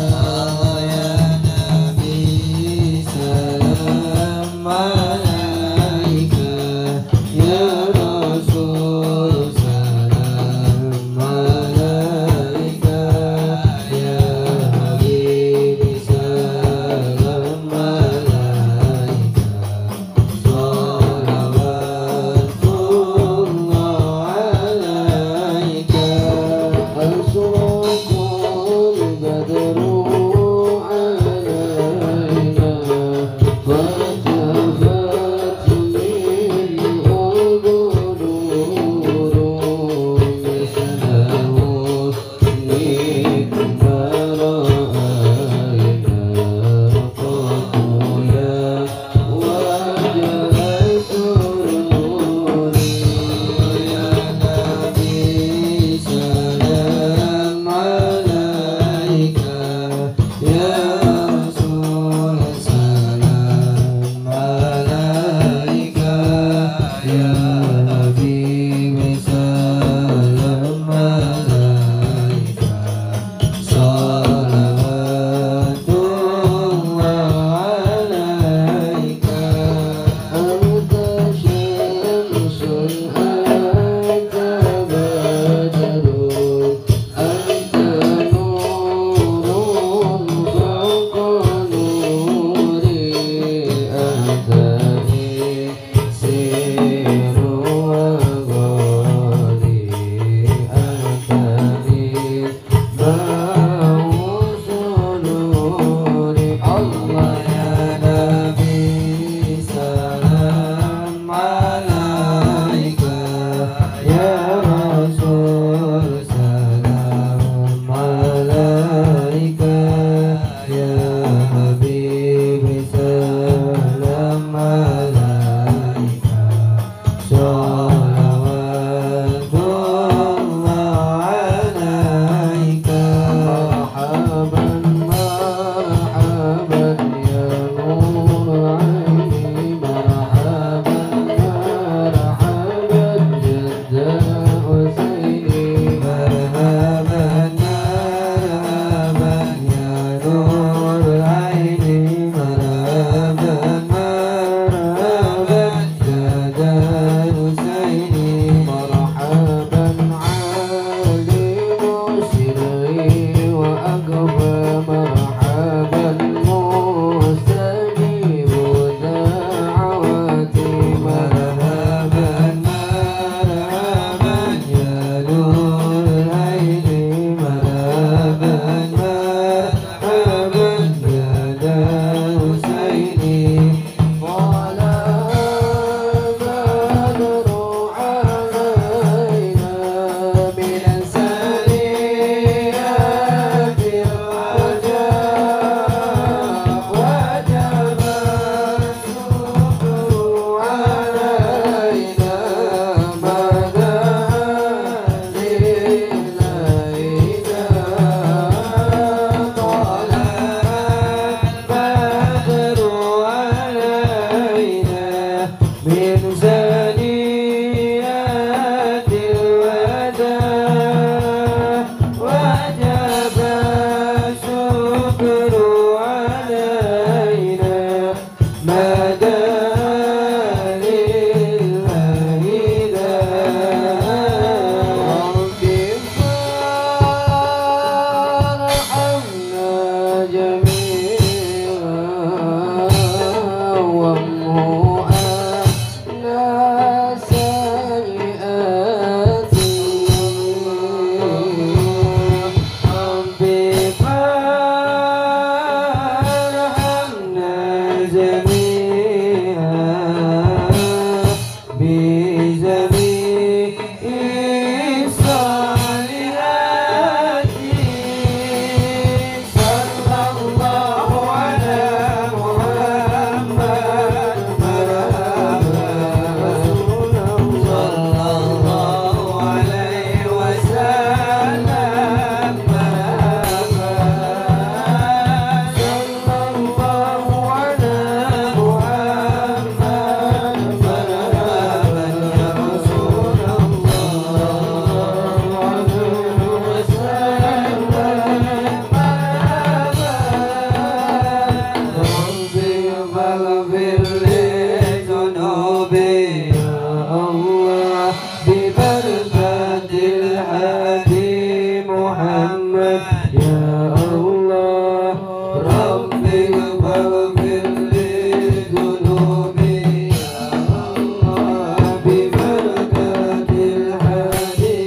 محمد يا الله ربي فاغفر لي ذنوبي يا الله ببركة الهادي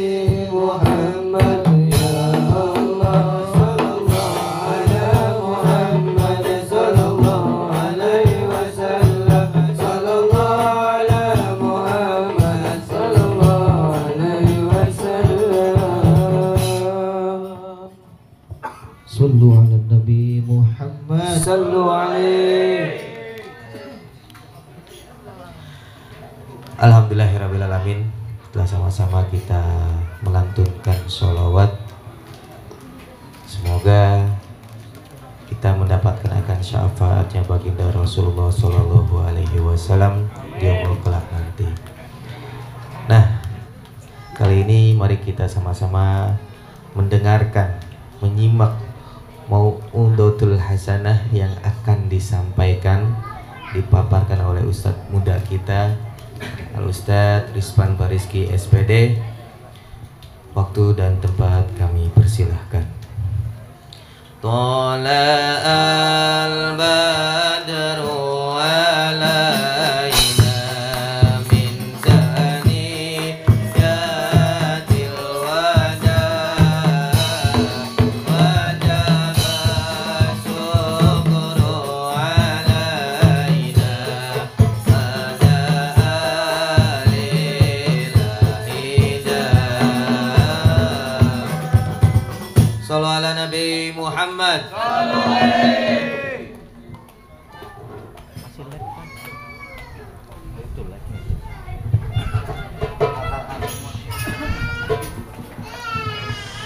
محمد يا الله صلى الله على محمد صلى الله عليه وسلم صلى الله على محمد صلى الله عليه وسلم Sallu ala Nabi Muhammad. صلوا عليه. Alhamdulillahirrabbilalamin. Telah sama-sama kita melantunkan sholawat. Semoga kita mendapatkan akan syafaatnya baginda Rasulullah Sallallahu Alaihi Wasallam di yaumul kelak nanti. Nah, kali ini mari kita sama-sama mendengarkan, menyimak mau'udhatul hasanah yang akan disampaikan, dipaparkan oleh Ustadz muda kita Al-Ustadz Rizwan Bariski SPD. Waktu dan tempat kami persilahkan. Tola'al badru alaina min saniyatil wada wajaba syukru alaina ada alilahidah. Sallu ala Nabi Muhammad.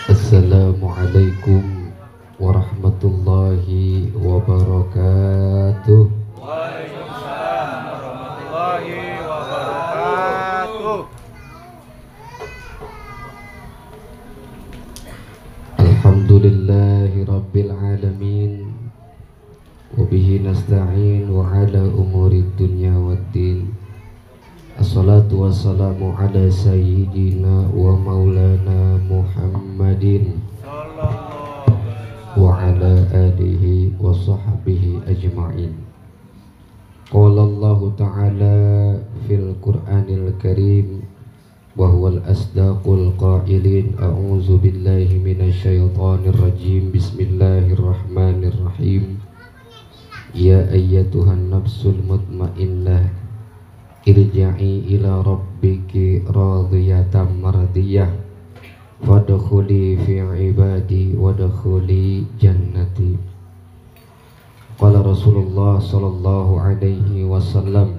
Assalamualaikum warahmatullahi wabarakatuh. Waalaikumsalam warahmatullahi wabarakatuh. Alhamdulillahi rabbil alamin. Wabihi nasta'in wa ala umuri dunya waddin. Assalatu wassalamu ala sayyidina wa maulana Muhammadin wa ala alihi wa sahbihi ajma'in. Qala Allah ta'ala fil Qur'anil Karim wa huwal asdaqul qailin a'udzu billahi minasyaitonir rajim. Bismillahirrahmanirrahim. Ya ayyatuhan nafsul mutmainnah irja'i ila rabbiki radiyatan mardiyah fadkhuli fi ibadi wadkhuli jannati. Qala Rasulullah sallallahu alaihi wasallam,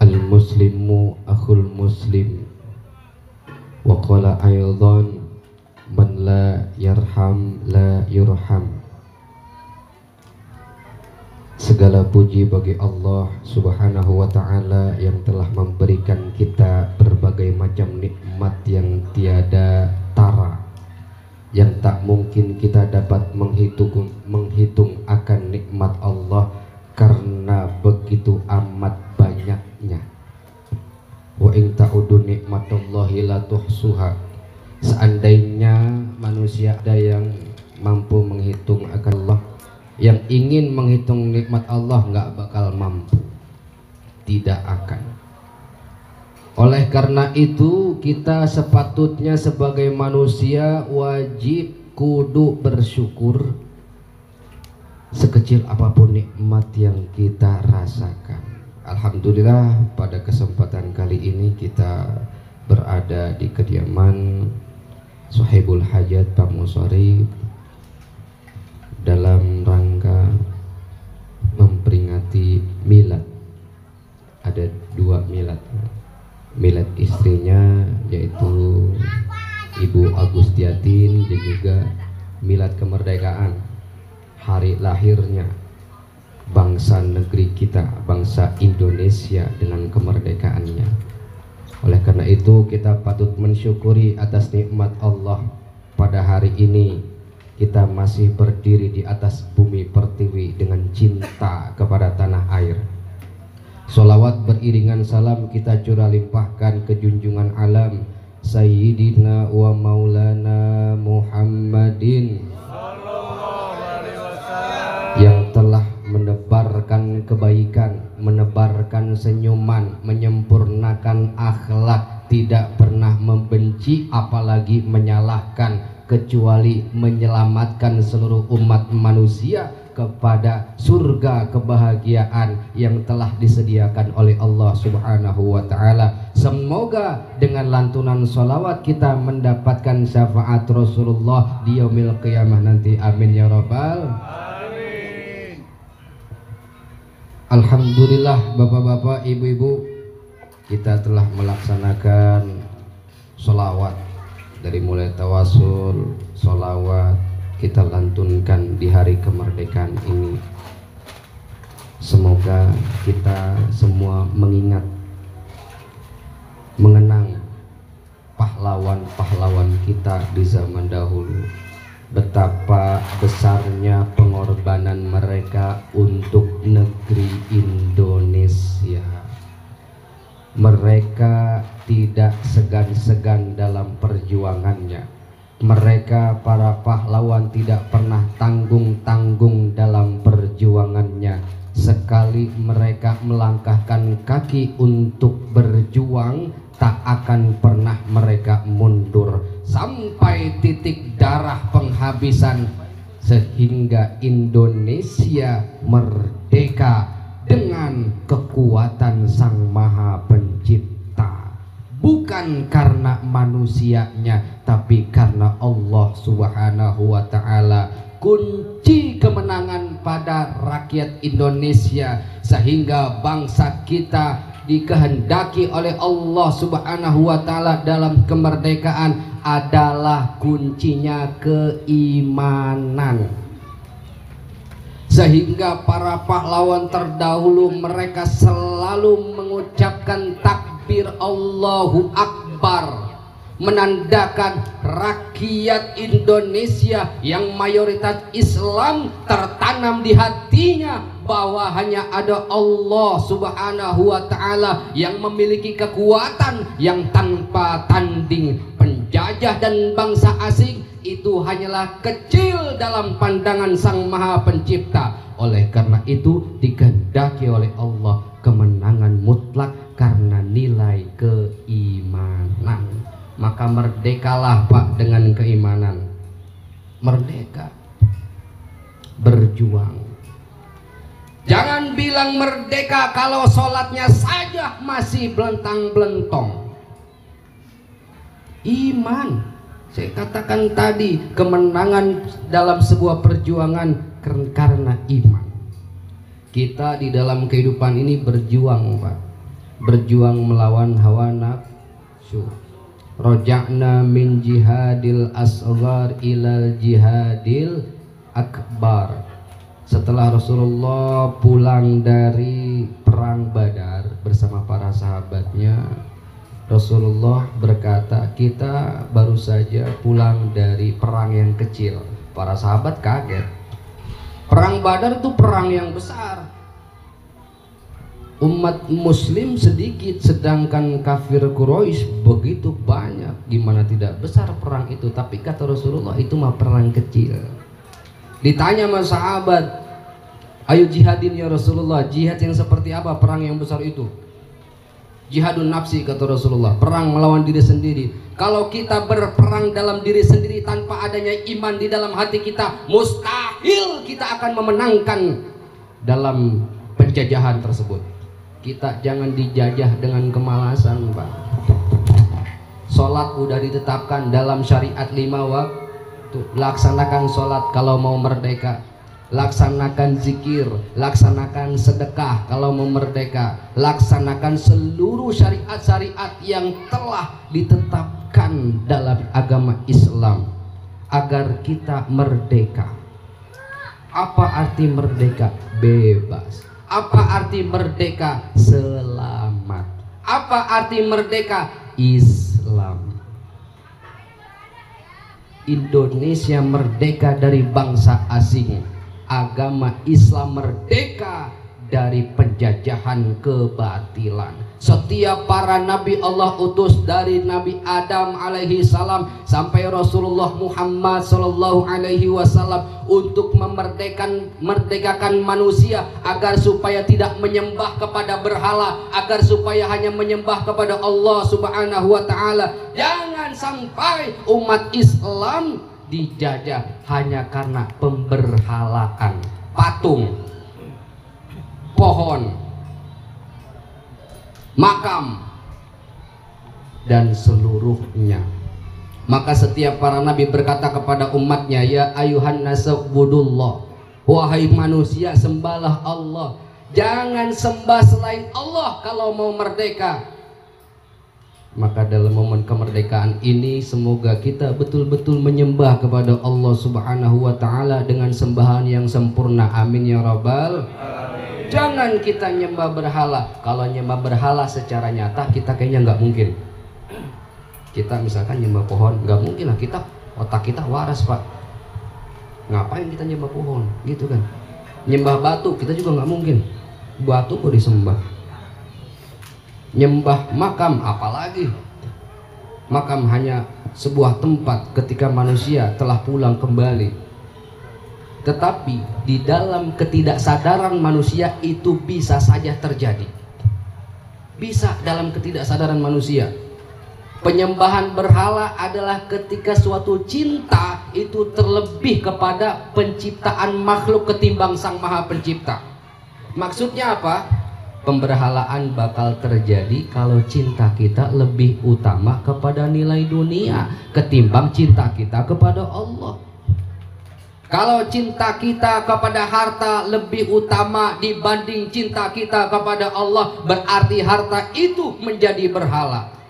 al muslimu akhul muslim. Wa qala aydan, man la yarham la yurham. Segala puji bagi Allah Subhanahu wa ta'ala yang telah memberikan kita berbagai macam nikmat yang tiada tara, yang tak mungkin kita dapat menghitung akan nikmat Allah karena begitu amat banyaknya. Wa in ta'udu nikmatallahi la tuhsuha. Seandainya manusia ada yang mampu menghitung akan Allah, yang ingin menghitung nikmat Allah nggak bakal mampu, tidak akan. Oleh karena itu kita sepatutnya sebagai manusia wajib kudu bersyukur sekecil apapun nikmat yang kita rasakan. Alhamdulillah pada kesempatan kali ini kita berada di kediaman Sohibul Hajat Pak Musori dalam rangka memperingati milad. Ada dua milad. Milad istrinya yaitu Ibu Agustiatin, dan juga milad kemerdekaan, hari lahirnya bangsa negeri kita, bangsa Indonesia dengan kemerdekaannya. Oleh karena itu kita patut mensyukuri atas nikmat Allah pada hari ini. Kita masih berdiri di atas bumi pertiwi dengan cinta kepada tanah air. Sholawat beriringan salam kita curah limpahkan ke junjungan alam Sayyidina wa maulana Muhammadin yang telah menebarkan kebaikan, menebarkan senyuman, menyempurnakan akhlak, tidak pernah membenci apalagi menyalahkan, kecuali menyelamatkan seluruh umat manusia kepada surga kebahagiaan yang telah disediakan oleh Allah Subhanahu wa ta'ala. Semoga dengan lantunan sholawat kita mendapatkan syafaat Rasulullah di yaumil qiyamah nanti. Amin ya rabbal. Alhamdulillah bapak-bapak, ibu-ibu, kita telah melaksanakan sholawat dari mulai tawasul, sholawat kita lantunkan di hari kemerdekaan ini. Semoga kita semua mengingat, mengenang pahlawan-pahlawan kita di zaman dahulu, betapa besarnya pengorbanan mereka untuk negeri Indonesia. Mereka tidak segan-segan dalam perjuangannya. Mereka para pahlawan tidak pernah tanggung-tanggung dalam perjuangannya. Sekali mereka melangkahkan kaki untuk berjuang, tak akan pernah mereka mundur sampai titik darah penghabisan, sehingga Indonesia merdeka dengan kekuatan Sang Maha Pencipta. Bukan karena manusianya, tapi karena Allah Subhanahu wa ta'ala. Kunci kemenangan pada rakyat Indonesia, sehingga bangsa kita dikehendaki oleh Allah Subhanahu wa ta'ala dalam kemerdekaan adalah kuncinya keimanan. Sehingga para pahlawan terdahulu mereka selalu mengucapkan takbir Allahu Akbar, menandakan rakyat Indonesia yang mayoritas Islam tertanam di hatinya bahwa hanya ada Allah Subhanahu wa ta'ala yang memiliki kekuatan yang tanpa tanding. Penjajah dan bangsa asing itu hanyalah kecil dalam pandangan Sang Maha Pencipta. Oleh karena itu dikehendaki oleh Allah kemenangan mutlak karena nilai keimanan. Maka merdekalah Pak dengan keimanan. Merdeka, berjuang. Jangan bilang merdeka kalau sholatnya saja masih belentang-belentong. Iman, saya katakan tadi, kemenangan dalam sebuah perjuangan karena iman. Kita di dalam kehidupan ini berjuang Pak, berjuang melawan hawa nafsu. Roja'na min jihadil asghar ilal jihadil akbar. Setelah Rasulullah pulang dari perang Badar bersama para sahabatnya, Rasulullah berkata, kita baru saja pulang dari perang yang kecil. Para sahabat kaget. Perang Badar itu perang yang besar. Umat muslim sedikit, sedangkan kafir Quraisy begitu banyak. Gimana tidak besar perang itu? Tapi kata Rasulullah, itu mah perang kecil. Ditanya sama sahabat, ayo jihadin ya Rasulullah, jihad yang seperti apa perang yang besar itu? Jihadun nafsi kata Rasulullah, perang melawan diri sendiri. Kalau kita berperang dalam diri sendiri tanpa adanya iman di dalam hati kita, mustahil kita akan memenangkan dalam penjajahan tersebut. Kita jangan dijajah dengan kemalasan Pak. Sholat udah ditetapkan dalam syariat 5 waktu. Laksanakan sholat kalau mau merdeka. Laksanakan zikir, laksanakan sedekah kalau mau merdeka. Laksanakan seluruh syariat-syariat yang telah ditetapkan dalam agama Islam agar kita merdeka. Apa arti merdeka? Bebas. Apa arti merdeka? Selamat. Apa arti merdeka? Islam. Indonesia merdeka dari bangsa asing. Agama Islam merdeka dari penjajahan kebatilan. Setiap para nabi Allah utus dari Nabi Adam alaihi salam sampai Rasulullah Muhammad sallallahu alaihi wasallam untuk merdekakan manusia agar supaya tidak menyembah kepada berhala, agar supaya hanya menyembah kepada Allah Subhanahu wa taala. Jangan sampai umat Islam dijajah hanya karena pemberhalaan patung, pohon, makam, dan seluruhnya. Maka setiap para nabi berkata kepada umatnya, ya ayuhan nasabudullah, wahai manusia sembahlah Allah, jangan sembah selain Allah kalau mau merdeka. Maka dalam momen kemerdekaan ini semoga kita betul-betul menyembah kepada Allah Subhanahu wa taala dengan sembahan yang sempurna. Amin ya rabbal alamin. Jangan kita nyembah berhala. Kalau nyembah berhala secara nyata kita kayaknya nggak mungkin. Kita misalkan nyembah pohon, nggak mungkin lah, kita otak kita waras pak. Ngapain kita nyembah pohon gitu kan? Nyembah batu kita juga nggak mungkin. Batu kok disembah. Nyembah makam apalagi. Makam hanya sebuah tempat ketika manusia telah pulang kembali. Tetapi di dalam ketidaksadaran manusia itu bisa saja terjadi. Bisa dalam ketidaksadaran manusia. Penyembahan berhala adalah ketika suatu cinta itu terlebih kepada penciptaan makhluk ketimbang Sang Maha Pencipta. Maksudnya apa? Pemberhalaan bakal terjadi kalau cinta kita lebih utama kepada nilai dunia ketimbang cinta kita kepada Allah. Kalau cinta kita kepada harta lebih utama dibanding cinta kita kepada Allah, berarti harta itu menjadi berhala.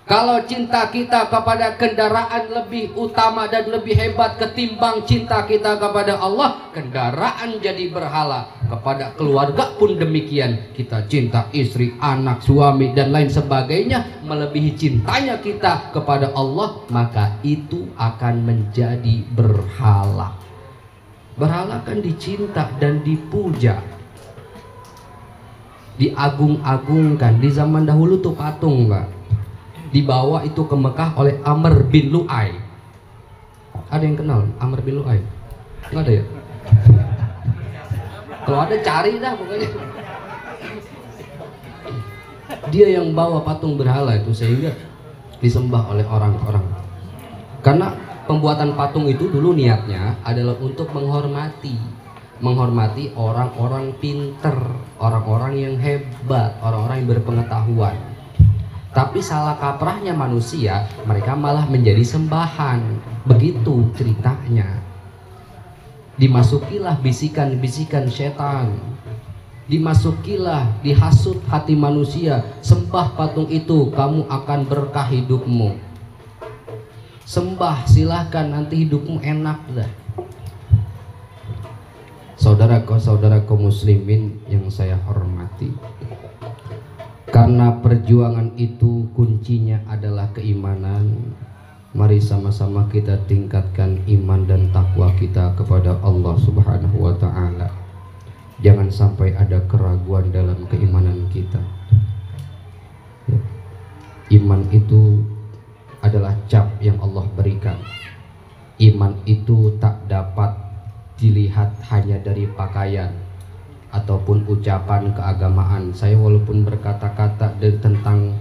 Kalau cinta kita kepada kendaraan lebih utama dan lebih hebat ketimbang cinta kita kepada Allah, kendaraan jadi berhala. Kepada keluarga pun demikian. Kita cinta istri, anak, suami dan lain sebagainya melebihi cintanya kita kepada Allah, maka itu akan menjadi berhala. Berhala kan dicinta dan dipuja, diagung-agungkan. Di zaman dahulu tuh patung Pak dibawa itu ke Mekah oleh Amr bin Lu'ay. Ada yang kenal Amr bin Lu'ay? Nggak ada ya? Kalau ada cari dah pokoknya. Dia yang bawa patung berhala itu sehingga disembah oleh orang-orang. Karena pembuatan patung itu dulu niatnya adalah untuk menghormati orang-orang pinter, orang-orang yang hebat, orang-orang yang berpengetahuan. Tapi salah kaprahnya manusia, mereka malah menjadi sembahan. Begitu ceritanya. Dimasukilah bisikan-bisikan setan. Dimasukilah, dihasut hati manusia. Sembah patung itu, kamu akan berkah hidupmu. Sembah, silahkan, nanti hidupmu enak dah. Saudara-saudaraku muslimin yang saya hormati, karena perjuangan itu kuncinya adalah keimanan. Mari sama-sama kita tingkatkan iman dan takwa kita kepada Allah Subhanahu wa taala. Jangan sampai ada keraguan dalam keimanan kita. Ya. Iman itu adalah cap yang Allah berikan. Iman itu tak dapat dilihat hanya dari pakaian ataupun ucapan keagamaan. Saya walaupun berkata-kata tentang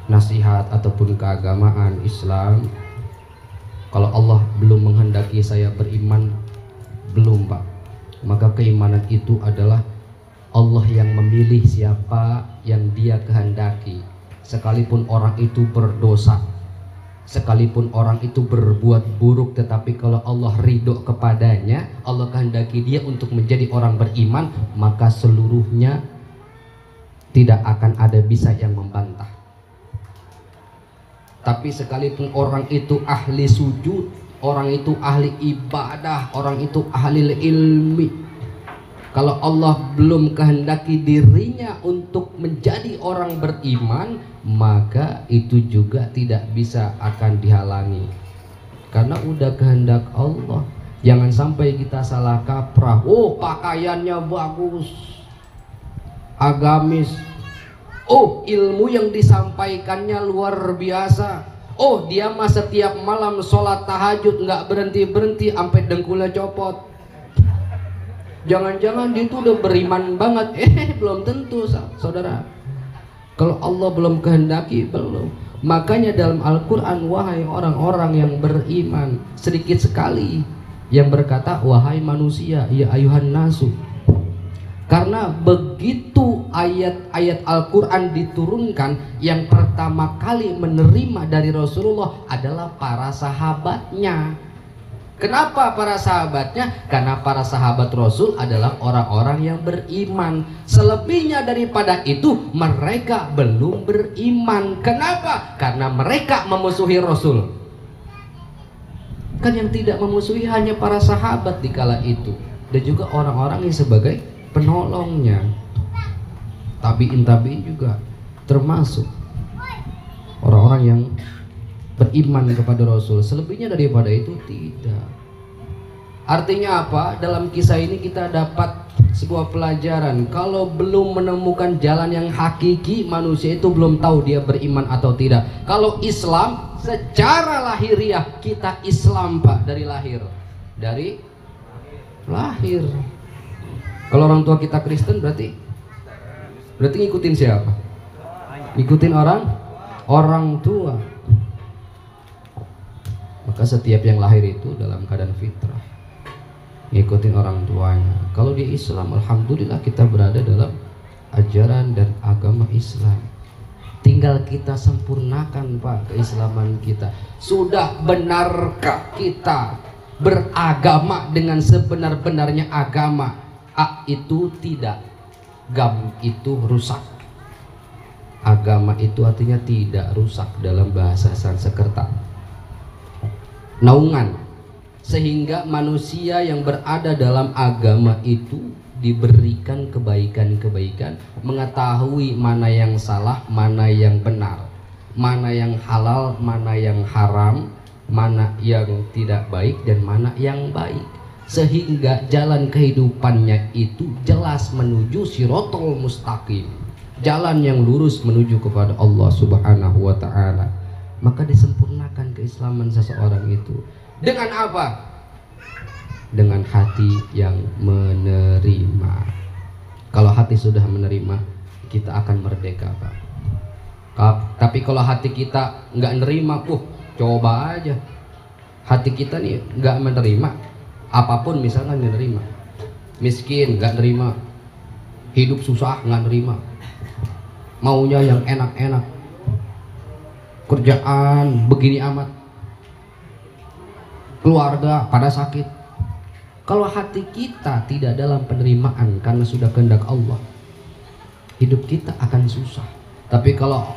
nasihat ataupun keagamaan Islam, kalau Allah belum menghendaki saya beriman, belum Pak. Maka keimanan itu adalah Allah yang memilih siapa yang Dia kehendaki. Sekalipun orang itu berdosa, sekalipun orang itu berbuat buruk, tetapi kalau Allah ridho kepadanya, Allah kehendaki dia untuk menjadi orang beriman, maka seluruhnya tidak akan ada bisa yang membantah. Tapi sekalipun orang itu ahli sujud, orang itu ahli ibadah, orang itu ahli ilmi, kalau Allah belum kehendaki dirinya untuk menjadi orang beriman, maka itu juga tidak bisa akan dihalangi. Karena udah kehendak Allah. Jangan sampai kita salah kaprah. Oh, pakaiannya bagus, agamis. Oh, ilmu yang disampaikannya luar biasa. Oh, dia mah setiap malam sholat tahajud nggak berhenti-berhenti sampai dengkulnya copot. Jangan-jangan dia itu udah beriman banget. Belum tentu saudara. Kalau Allah belum kehendaki, belum. Makanya dalam Al-Quran, wahai orang-orang yang beriman, sedikit sekali yang berkata wahai manusia, ya ayuhan nasu. Karena begitu ayat-ayat Al-Quran diturunkan, yang pertama kali menerima dari Rasulullah adalah para sahabatnya. Kenapa para sahabatnya? Karena para sahabat Rasul adalah orang-orang yang beriman. Selebihnya daripada itu, mereka belum beriman. Kenapa? Karena mereka memusuhi Rasul. Kan yang tidak memusuhi hanya para sahabat di kala itu, dan juga orang-orang yang sebagai penolongnya. Tabiin juga termasuk orang-orang yang beriman kepada Rasul. Selebihnya daripada itu tidak. Artinya apa? Dalam kisah ini kita dapat sebuah pelajaran. Kalau belum menemukan jalan yang hakiki, manusia itu belum tahu dia beriman atau tidak. Kalau Islam secara lahiriah, kita Islam Pak, dari lahir. Dari lahir. Kalau orang tua kita Kristen berarti ngikutin siapa? Ngikutin orang tua. Maka setiap yang lahir itu dalam keadaan fitrah, ngikutin orang tuanya. Kalau di Islam, alhamdulillah kita berada dalam ajaran dan agama Islam. Tinggal kita sempurnakan Pak keislaman kita. Sudah benarkah kita beragama dengan sebenar-benarnya agama? A itu tidak, gam itu rusak. Agama itu artinya tidak rusak dalam bahasa Sanskerta. Naungan, sehingga manusia yang berada dalam agama itu diberikan kebaikan-kebaikan, mengetahui mana yang salah, mana yang benar, mana yang halal, mana yang haram, mana yang tidak baik dan mana yang baik, sehingga jalan kehidupannya itu jelas menuju Shirathul Mustaqim, jalan yang lurus menuju kepada Allah Subhanahu wa ta'ala. Maka disempurnakan keislaman seseorang itu dengan apa? Dengan hati yang menerima. Kalau hati sudah menerima, kita akan merdeka Pak. Tapi kalau hati kita nggak nerima, coba aja. Hati kita nih nggak menerima, apapun misalnya nggak nerima. Miskin nggak nerima, hidup susah nggak nerima, maunya yang enak-enak, kerjaan begini amat, keluarga pada sakit. Kalau hati kita tidak dalam penerimaan karena sudah kehendak Allah, hidup kita akan susah. Tapi kalau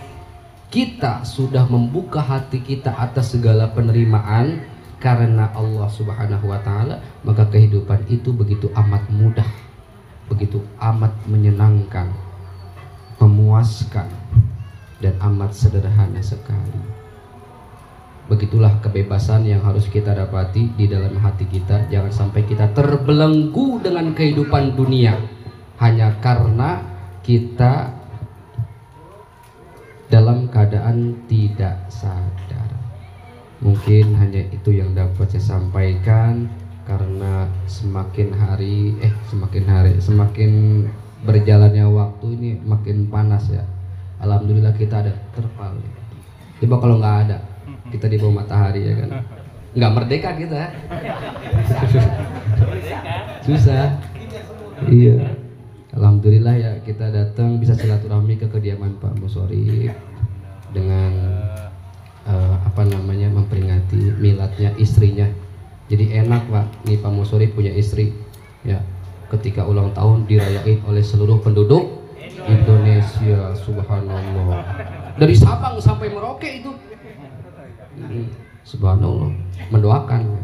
kita sudah membuka hati kita atas segala penerimaan karena Allah Subhanahu wa ta'ala, maka kehidupan itu begitu amat mudah, begitu amat menyenangkan, memuaskan, dan amat sederhana sekali. Begitulah kebebasan yang harus kita dapati di dalam hati kita. Jangan sampai kita terbelenggu dengan kehidupan dunia hanya karena kita dalam keadaan tidak sadar. Mungkin hanya itu yang dapat saya sampaikan, karena semakin berjalannya waktu ini makin panas ya. Alhamdulillah kita ada terpal. Coba kalau nggak ada, kita di bawah matahari ya kan, nggak merdeka kita. Susah. Iya. Alhamdulillah ya kita datang bisa silaturahmi ke kediaman Pak Musyarif dengan memperingati miladnya istrinya. Jadi enak Pak, nih Pak Musyarif punya istri ya, ketika ulang tahun dirayain oleh seluruh penduduk Indonesia. Subhanallah, dari Sabang sampai Merauke itu. Subhanallah, mendoakan,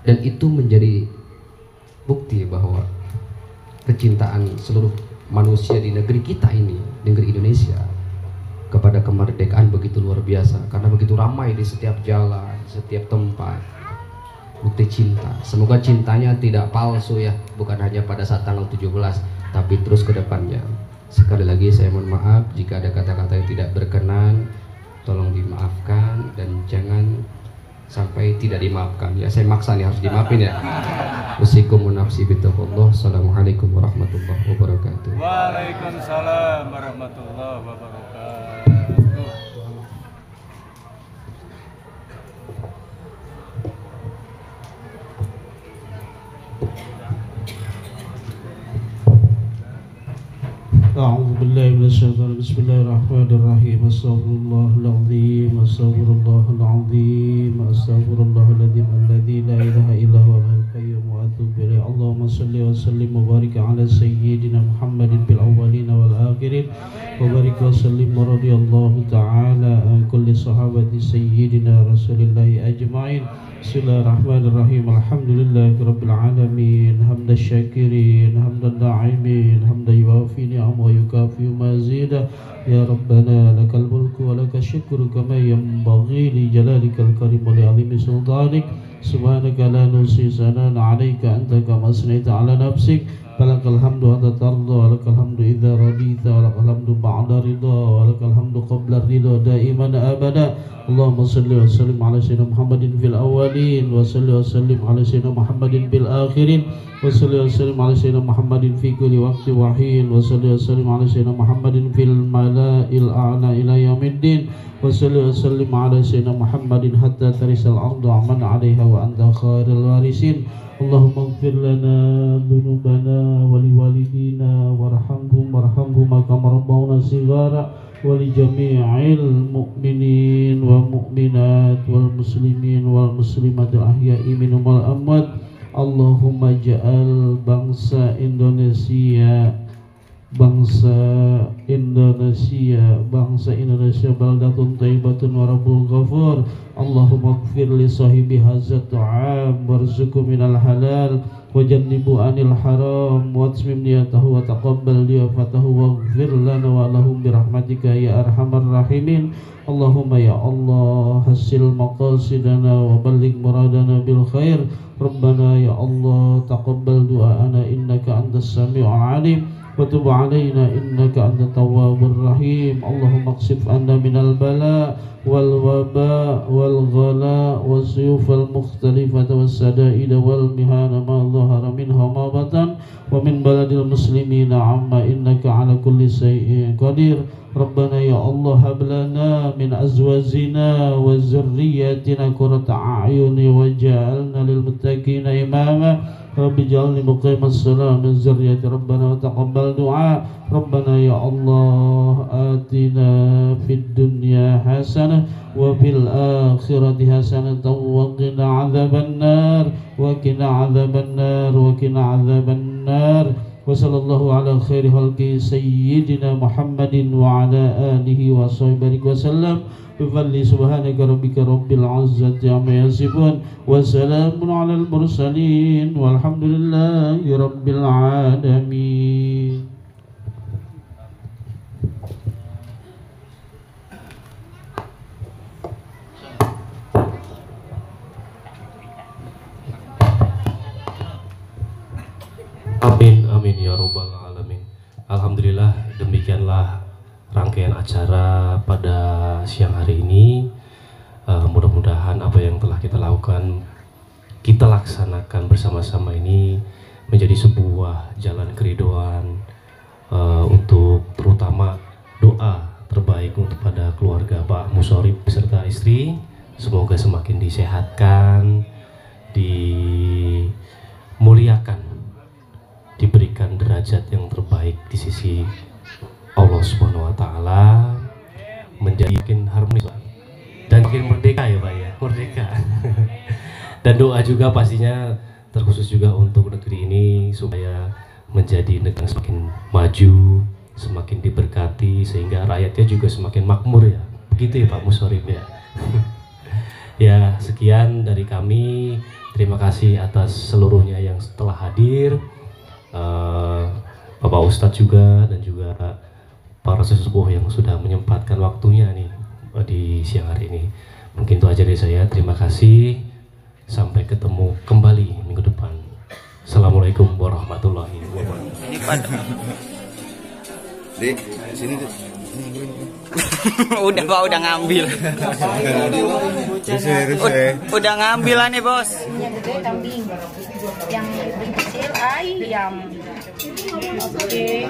dan itu menjadi bukti bahwa kecintaan seluruh manusia di negeri kita ini, negeri Indonesia, kepada kemerdekaan begitu luar biasa, karena begitu ramai di setiap jalan, setiap tempat. Bukti cinta. Semoga cintanya tidak palsu ya, bukan hanya pada saat tanggal 17, tapi terus ke depannya. Sekali lagi saya mohon maaf jika ada kata-kata yang tidak berkenan, tolong dimaafkan dan jangan sampai tidak dimaafkan. Ya saya maksa nih harus dimaafin ya. Usikum nafsi bitaqullah. Assalamualaikum warahmatullahi wabarakatuh. Waalaikumsalam warahmatullahi wabarakatuh. أعوذ بالله من الشيطان بسم الله الرحمن الرحيم أستغفر الله العظيم أستغفر الله العظيم أستغفر الله الذي لا إله إلا هو الحي القيوم وأتوب إليه اللهم صل وسلم وبارك على سيدنا محمد في الأولين والآخرين وبارك وسلم ورضي الله تعالى عن كل صحابة سيدنا رسول الله أجمعين بسم الله الرحمن الرحيم الحمد لله رب العالمين حمد الشاكرين حمد الناعمين حمد يوافي نعمه ويكافئ مزيدا يا ربنا لك الملك ولك الشكر كما ينبغي لجلالك الكريم ولعظيم سلطانك سبحانك لا نحصي ثناء عليك أنت كما أثنيت على نفسك فلك الحمد حتى ترضى ولك الحمد إذا رضيت ولك الحمد بعد رضا ولك الحمد قبل الرضا دائما أبدا اللهم صل وسلم على سيدنا محمد في الأولين وصل وسلم على سيدنا محمد في الآخرين وصل وسلم على سيدنا محمد في كل وقت وحين وصل وسلم على سيدنا محمد في الملأ الأعلى إلى يوم الدين وصل وسلم على سيدنا محمد حتى ترث الأرض ومن عليها وأنت خير الوارثين اللهم اغفر لنا ذنوبنا ولوالدينا وارحمهما كما ربونا صغارا ولجميع المؤمنين والمؤمنات والمسلمين والمسلمات الأحياء منهم والأموات اللهم اجعل bangsa Indonesia baldatun thayyibatun wa rabbul ghafur Allahumma ighfir li sahibi hadzal ta'am warzuqhu minal halal wajannibu anil haram watsmim niyatahu wa taqabbal niyatahu waghfir lana wa lahum birahmatika ya arhamar rahimin Allahumma ya Allah hasil maqasidana wa balligh muradana bil khair Rabbana ya Allah taqabbal du'ana innaka antas sami'ul alim وتب علينا إنك أنت التواب الرحيم اللهم اكشف عنا من البلاء والوباء والغلاء والسيوف المختلفة والسدائد والمهان ما ظهر منها ما بطن ومن بلد المسلمين عما إنك على كل شيء قدير ربنا يا الله هب لنا من أزواجنا وذرياتنا قرة أعين واجعلنا للمتقين إماما رب اجعلني مقيم الصلاة من ذرية ربنا وتقبل دعاء ربنا يا الله آتنا في الدنيا حسنة وفي الآخرة حسنة وقنا عذاب النار وقنا عذاب النار وقنا عذاب النار وصلى الله على خير خلقه سيدنا محمد وعلى آله وصحبه وسلم بفضل سبحانك ربك رب العزة عما يصفون وسلام على المرسلين والحمد لله رب العالمين. Amin amin ya robbal alamin. Alhamdulillah demikianlah rangkaian acara pada siang hari ini. Mudah-mudahan apa yang telah kita lakukan, kita laksanakan bersama-sama ini menjadi sebuah jalan keridoan untuk terutama doa terbaik untuk pada keluarga Pak Musyarif beserta istri. Semoga semakin disehatkan, dimuliakan, diberikan derajat yang terbaik di sisi Allah Subhanahu wa Ta'ala, menjadi makin harmonis dan makin merdeka ya Pak ya, merdeka. Dan doa juga pastinya terkhusus juga untuk negeri ini supaya menjadi negara semakin maju, semakin diberkati sehingga rakyatnya juga semakin makmur ya. Begitu ya Pak Musyarif ya. Ya sekian dari kami, terima kasih atas seluruhnya yang telah hadir. Bapak Ustadz juga dan juga para sesepuh yang sudah menyempatkan waktunya nih di siang hari ini. Mungkin itu aja dari saya. Terima kasih. Sampai ketemu kembali minggu depan. Assalamualaikum warahmatullahi wabarakatuh. Ini pada. Di sini tuh. Udah Pak, udah ngambil. Udah ngambil nih bos. Yang gede kambing, yang kecil ayam. Oke.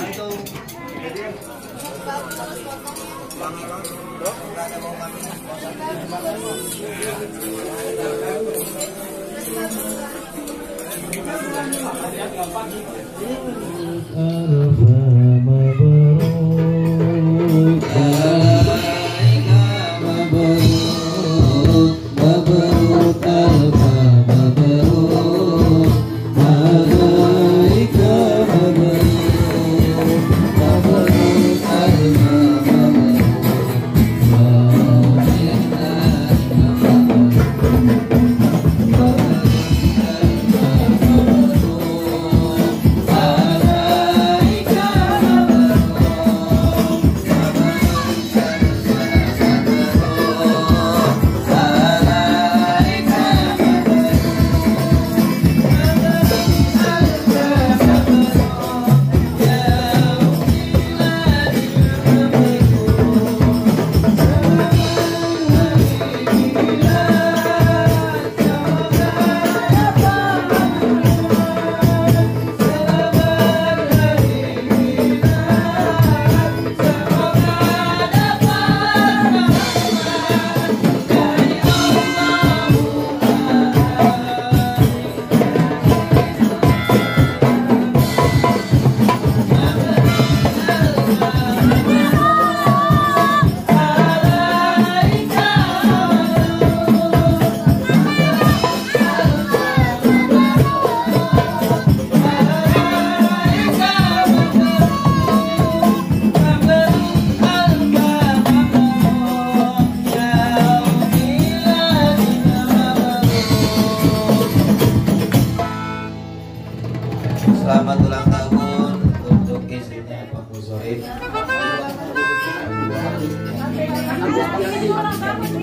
Selamat ulang tahun untuk istrinya Pak Muzorin,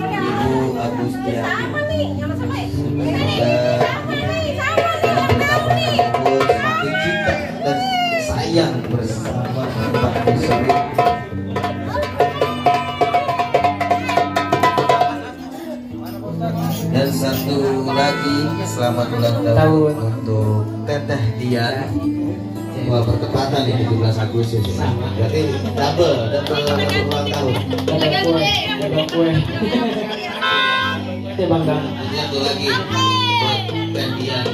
Ibu Agustiati. Semakin cinta dan sayang bersama Pak Muzorin. Dan satu lagi selamat ulang tahun untuk Teteh Dian. Wah, bertepatan ini 17 Agustus ini. Berarti double ulang tahun. Ada kue. Kita bangga. Ini satu lagi buat Teteh Dian.